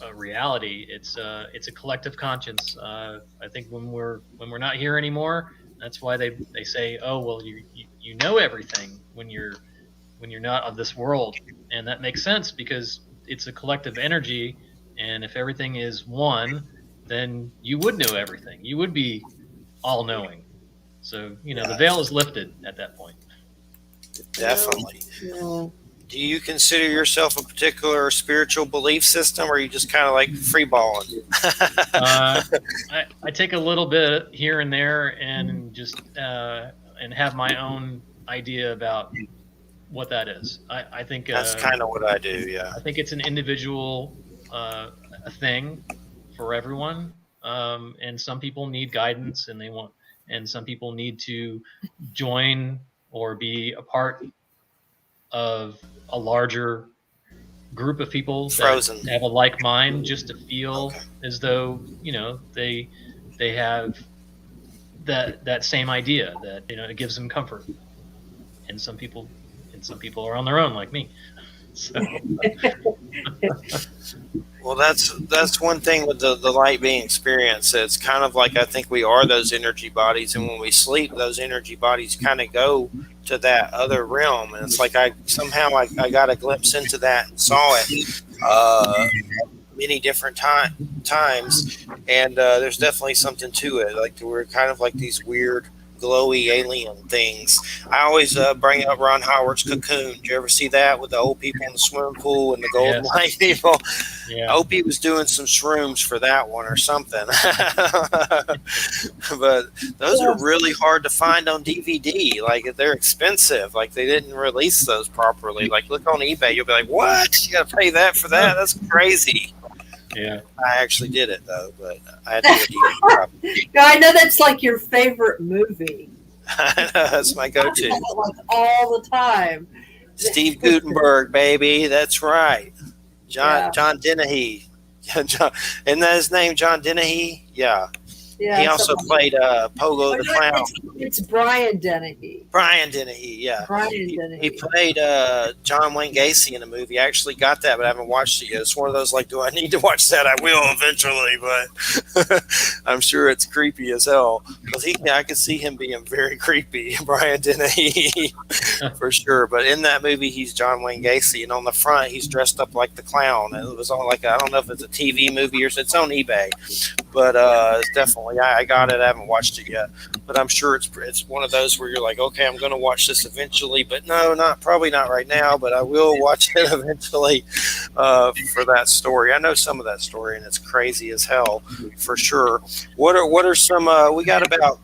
a reality. It's a collective conscience. I think when we're not here anymore, that's why they say, oh well, you know everything when you're not of this world, and that makes sense because it's a collective energy. And if everything is one, then you would know everything. You would be all-knowing. So, the veil is lifted at that point. Definitely. Yeah. Do you consider yourself a particular spiritual belief system, or are you just kind of like free-balling? I take a little bit here and there and just and have my own idea about what that is. I think that's kind of what I do, yeah. I think it's an individual a thing for everyone, and some people need guidance and some people need to join or be a part of a larger group of people that have a like mind, just to feel as though they have that same idea, that it gives them comfort. And some people are on their own, like me. So. Well, that's one thing with the light being experienced. It's kind of like I think we are those energy bodies, and when we sleep, those energy bodies kind of go to that other realm, and it's like I got a glimpse into that and saw it many different times, and there's definitely something to it. Like we're kind of like these weird glowy alien things. I always bring up Ron Howard's Cocoon. Did you ever see that with the old people in the swimming pool and the golden light people? Yeah. Opie was doing some shrooms for that one or something. But those are really hard to find on DVD. Like they're expensive. Like they didn't release those properly. Like look on eBay, you'll be like, what? You got to pay that for that? That's crazy. Yeah, I actually did it though, but I had to do a DVD copy. I know that's like your favorite movie. That's my go-to. Like all the time. Steve Guttenberg, baby. That's right. John Dennehy. John, isn't that his name? John Dennehy? Yeah. Yeah, he also played Pogo the Clown. It's Brian Dennehy. Brian Dennehy, yeah. He played John Wayne Gacy in a movie. I actually got that, but I haven't watched it yet. It's one of those, like, do I need to watch that? I will eventually, but I'm sure it's creepy as hell. Because I could see him being very creepy, Brian Dennehy, for sure. But in that movie, he's John Wayne Gacy, and on the front, he's dressed up like the clown. And it was on, like, I don't know if it's a TV movie or it's on eBay. But it's definitely, I got it. I haven't watched it yet, but I'm sure it's one of those where you're like, okay, I'm going to watch this eventually, but no, probably not right now, but I will watch it eventually for that story. I know some of that story, and it's crazy as hell for sure. What are some? We got about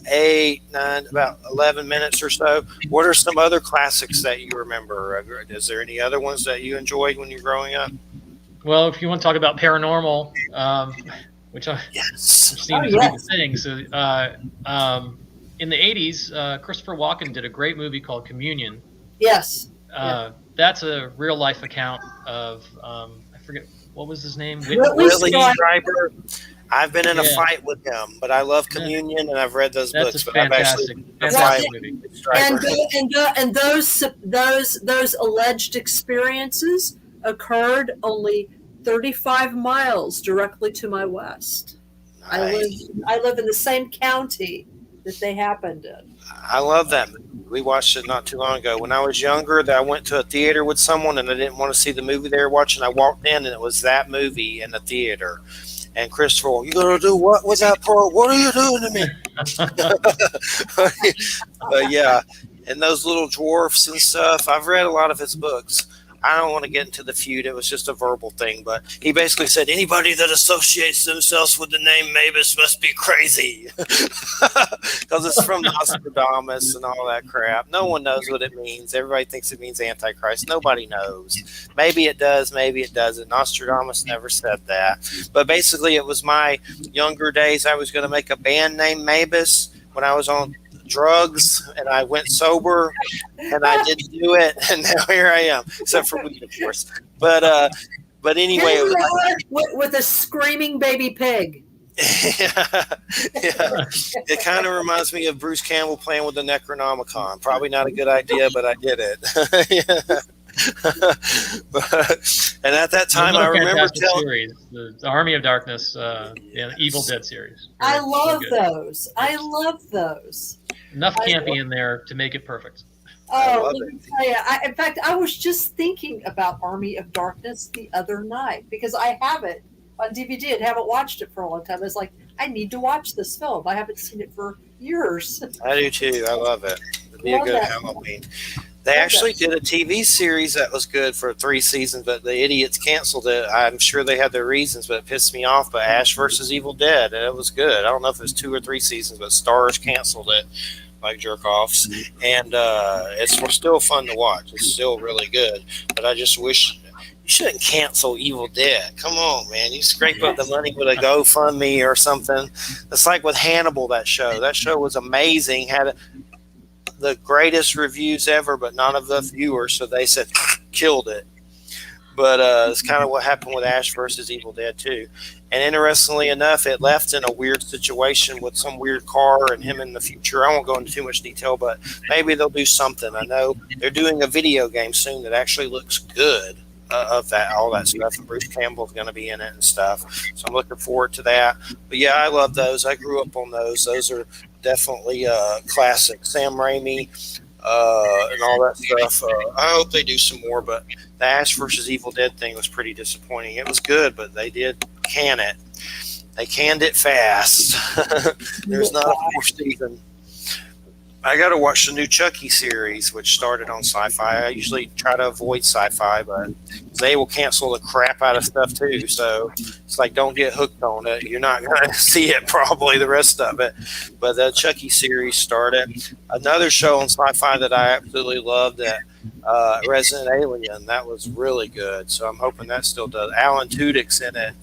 11 minutes or so. What are some other classics that you remember? Is there any other ones that you enjoyed when you were growing up? Well, if you want to talk about paranormal. Which seems to be the thing. So, in the 80s, Christopher Walken did a great movie called Communion. Yes. That's a real life account of I forget what was his name. Willie Schreiber. I've been in a fight with him, but I love Communion and I've read those books. But fantastic movie. And those alleged experiences occurred only 35 miles directly to my west. Nice. I live in the same county that they happened in. I love that movie. We watched it not too long ago. When I was younger, I went to a theater with someone and I didn't want to see the movie they were watching. I walked in and it was that movie in the theater. And Christopher, you gonna do what with that part? What are you doing to me? But yeah, and those little dwarfs and stuff. I've read a lot of his books. I don't want to get into the feud. It was just a verbal thing, but he basically said anybody that associates themselves with the name Mabus must be crazy because it's from Nostradamus and all that crap. No one knows what it means. Everybody thinks it means Antichrist. Nobody knows. Maybe it does, maybe it doesn't. Nostradamus never said that. But basically, it was my younger days. I was going to make a band named Mabus when I was on drugs, and I went sober, and I didn't do it, and now here I am, except for weed, of course. But anyway, with a screaming baby pig. Yeah. It kind of reminds me of Bruce Campbell playing with the Necronomicon. Probably not a good idea, but I did it. Yeah. And at that time, I remember telling the Army of Darkness, the Evil Dead series. I love those. I love those. Enough campy in there to make it perfect. Oh, let me tell you. In fact, I was just thinking about Army of Darkness the other night because I have it on DVD and haven't watched it for a long time. I was like, I need to watch this film. I haven't seen it for years. I do too. I love it. It'd be a good Halloween. They actually did a TV series that was good for 3 seasons, but the idiots canceled it. I'm sure they had their reasons, but it pissed me off. But Ash versus Evil Dead, and it was good. I don't know if it was 2 or 3 seasons, but Starz canceled it like jerk-offs. And it's still fun to watch. It's still really good. But I just wish you shouldn't cancel Evil Dead. Come on, man. You scrape up the money with a GoFundMe or something. It's like with Hannibal, that show. That show was amazing. Had the greatest reviews ever, but none of the viewers, so they said killed it. But it's kind of what happened with Ash versus Evil Dead too. And interestingly enough, it left in a weird situation with some weird car and him in the future. I won't go into too much detail, but maybe they'll do something. I know they're doing a video game soon that actually looks good of that, all that stuff. And Bruce Campbell's going to be in it and stuff. So I'm looking forward to that. But yeah, I love those. I grew up on those. Those are definitely classic. Sam Raimi and all that stuff. I hope they do some more, but the Ash versus Evil Dead thing was pretty disappointing. It was good, but they did can it. They canned it fast. There's not a 4th season. I got to watch the new Chucky series, which started on Sci-Fi. I usually try to avoid Sci-Fi, but they will cancel the crap out of stuff too. So it's like, don't get hooked on it. You're not going to see it probably the rest of it. But the Chucky series started. Another show on Sci-Fi that I absolutely loved, that Resident Alien. That was really good. So I'm hoping that still does. Alan Tudyk's in it.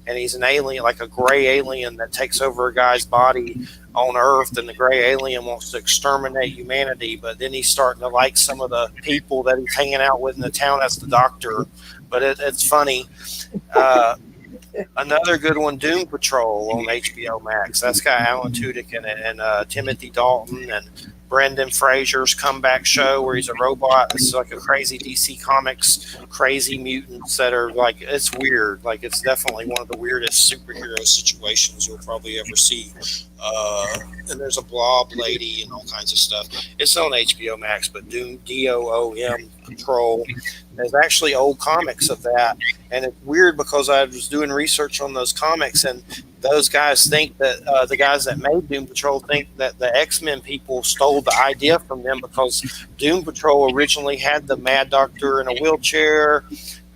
And he's an alien, like a gray alien that takes over a guy's body on Earth, and the gray alien wants to exterminate humanity, but then he's starting to like some of the people that he's hanging out with in the town as the doctor. But it's funny. Another good one, Doom Patrol on HBO Max. That's got Alan Tudyk in it, and Timothy Dalton, and Brendan Fraser's comeback show where he's a robot. It's like a crazy DC Comics, crazy mutants that are like, it's weird. Like, it's definitely one of the weirdest superhero situations you'll probably ever see. And there's a blob lady and all kinds of stuff. It's on HBO Max, but Doom, DOOM Patrol. There's actually old comics of that. And it's weird because I was doing research on those comics, and those guys think that the guys that made Doom Patrol think that the X-Men people stole the idea from them, because Doom Patrol originally had the Mad Doctor in a wheelchair,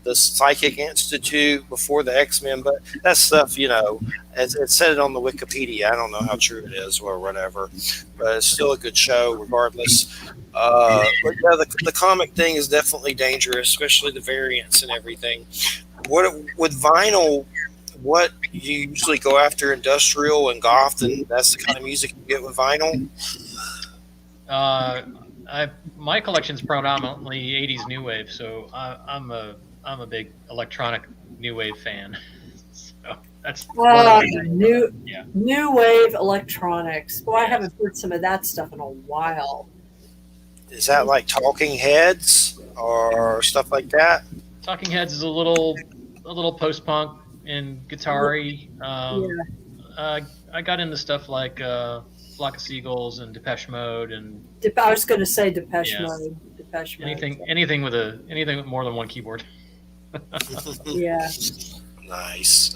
the Psychic Institute before the X-Men, but that stuff, you know, it said it on the Wikipedia. I don't know how true it is or whatever, but it's still a good show regardless. But yeah, the comic thing is definitely dangerous, especially the variants and everything. What with vinyl? What you usually go after, industrial and goth, and that's the kind of music you get with vinyl? My collection's predominantly 80s new wave, so I'm a big electronic new wave fan. So that's new wave electronics. Boy, I haven't heard some of that stuff in a while. Is that like Talking Heads or stuff like that? Talking Heads is a little post-punk and guitar-y. I got into stuff like Flock of Seagulls and Depeche Mode, and I was going to say Depeche Mode. Anything with more than one keyboard. Yeah. Nice.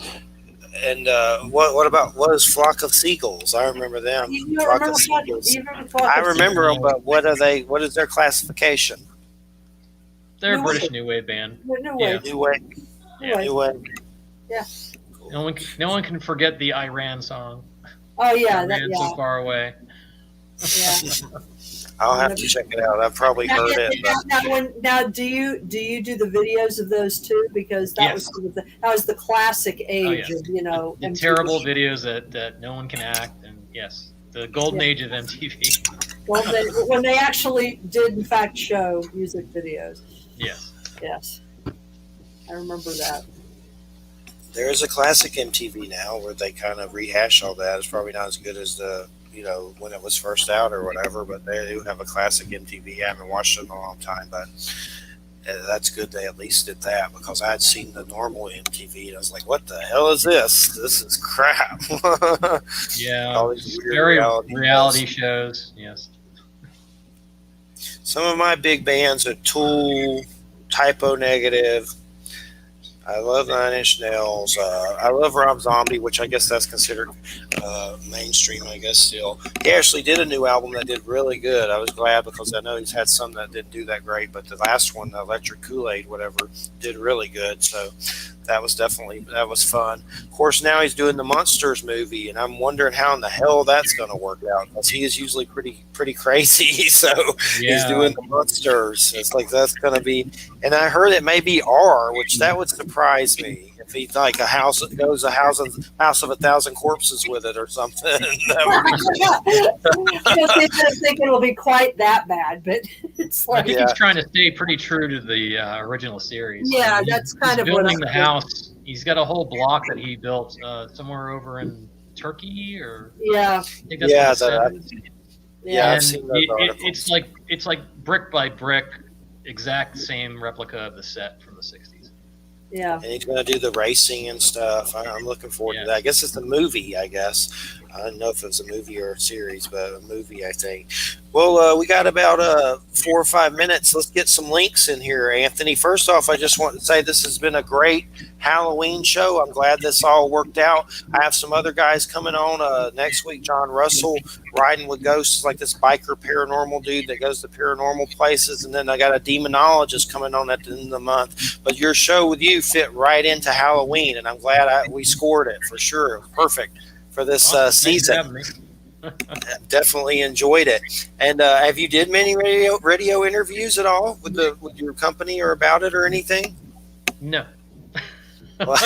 And what is Flock of Seagulls? I remember them. Of Seagulls. I remember them, but what is their classification? They're a British new wave band. No way. New Way. Yeah. New Way. Yeah. No one can forget the Iran song. Oh yeah, Iran so far away. Yeah. I'll have to check it out. I've probably heard it. Now, do you do the videos of those too? Because that was sort of that was the classic age of the terrible videos that no one can act, and yes, the golden age of MTV. Well, when they actually did in fact show music videos. Yes, I remember that. There is a classic MTV now where they kind of rehash all that. It's probably not as good as the when it was first out or whatever, but they do have a classic MTV. I haven't watched it in a long time, but that's good they at least did that, because I had seen the normal MTV and I was like, what the hell is this? This is crap. All these weird reality shows. Yes. Some of my big bands are Tool, Typo Negative. I love Nine Inch Nails. I love Rob Zombie, which I guess that's considered mainstream, I guess, still. He actually did a new album that did really good. I was glad, because I know he's had some that didn't do that great, but the last one, Electric Kool-Aid, whatever, did really good. So that was fun. Of course, now he's doing the Monsters movie, and I'm wondering how in the hell that's going to work out, because he is usually pretty crazy. So he's doing the Monsters. It's like that's going to be, and I heard it may be R, which that would surprise me if he's like a house of 1,000 corpses with it or something. I don't think it'll be quite that bad, but it's like I think he's trying to stay pretty true to the original series. Yeah, that's kind of building the house. He's got a whole block that he built somewhere over in Turkey, or I think that's what it said. I've seen those articles. It's like brick by brick, exact same replica of the set from the 60s. Yeah. And he's going to do the racing and stuff. I'm looking forward to that. I guess it's a movie, I guess. I don't know if it was a movie or a series, but a movie, I think. Well, we got about 4 or 5 minutes. Let's get some links in here, Anthony. First off, I just want to say this has been a great Halloween show. I'm glad this all worked out. I have some other guys coming on next week. John Russell, Riding with Ghosts, like this biker paranormal dude that goes to paranormal places. And then I got a demonologist coming on at the end of the month. But your show with you fit right into Halloween, and I'm glad we scored it for sure. Perfect for this season. Definitely enjoyed it. And have you did many radio interviews at all with your company or about it or anything? No. Well,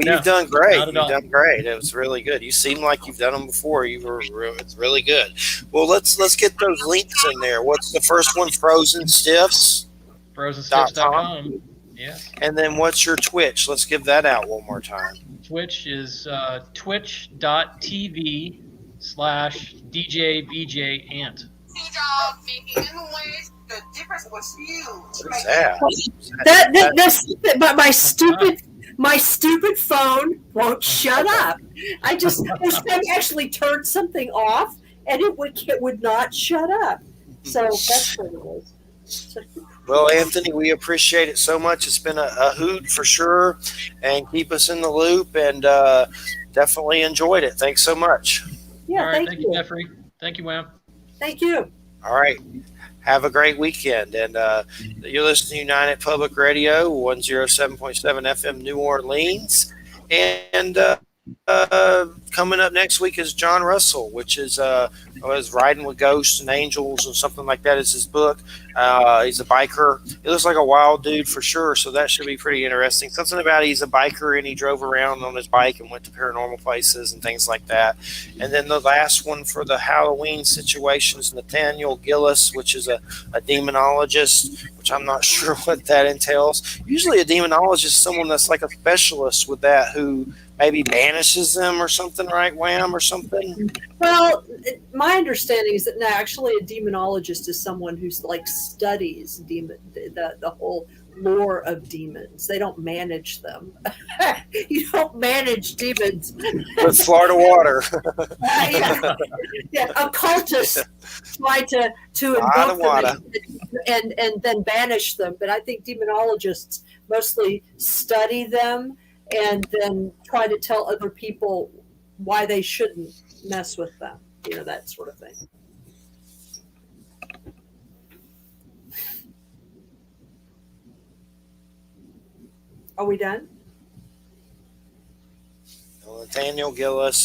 you've done great. You've done great. It was really good. You seem like you've done them before. It's really good. Well, let's get those links in there. What's the first one? Frozen Stiffs. FrozenStiffs.com. Yeah. And then what's your Twitch? Let's give that out one more time. Twitch is twitch.tv/DJBJAnt. The difference was huge. What is that? But my stupid phone won't shut up. I actually turned something off, and it would not shut up. So that's what it was. Well, Anthony, we appreciate it so much. It's been a hoot for sure, and keep us in the loop, and definitely enjoyed it. Thanks so much. Yeah, all right, thank you, Jeffrey. Thank you, Wham. Thank you. All right. Have a great weekend. And you're listening to United Public Radio, 107.7 FM New Orleans. And coming up next week is John Russell, which is Riding with Ghosts and Angels and something like that is his book. He's a biker. He looks like a wild dude for sure, so that should be pretty interesting. Something about he's a biker and he drove around on his bike and went to paranormal places and things like that. And then the last one for the Halloween situation is Nathaniel Gillis, which is a demonologist, which I'm not sure what that entails. Usually a demonologist is someone that's like a specialist with that who maybe banishes them or something, right, Wham, or something? Well, my understanding is that actually a demonologist is someone who's like studies the whole lore of demons. They don't manage them. You don't manage demons with Florida water. Occultists try to invoke them and then banish them. But I think demonologists mostly study them and then try to tell other people why they shouldn't mess with them. That sort of thing. Are we done? Nathaniel Gillis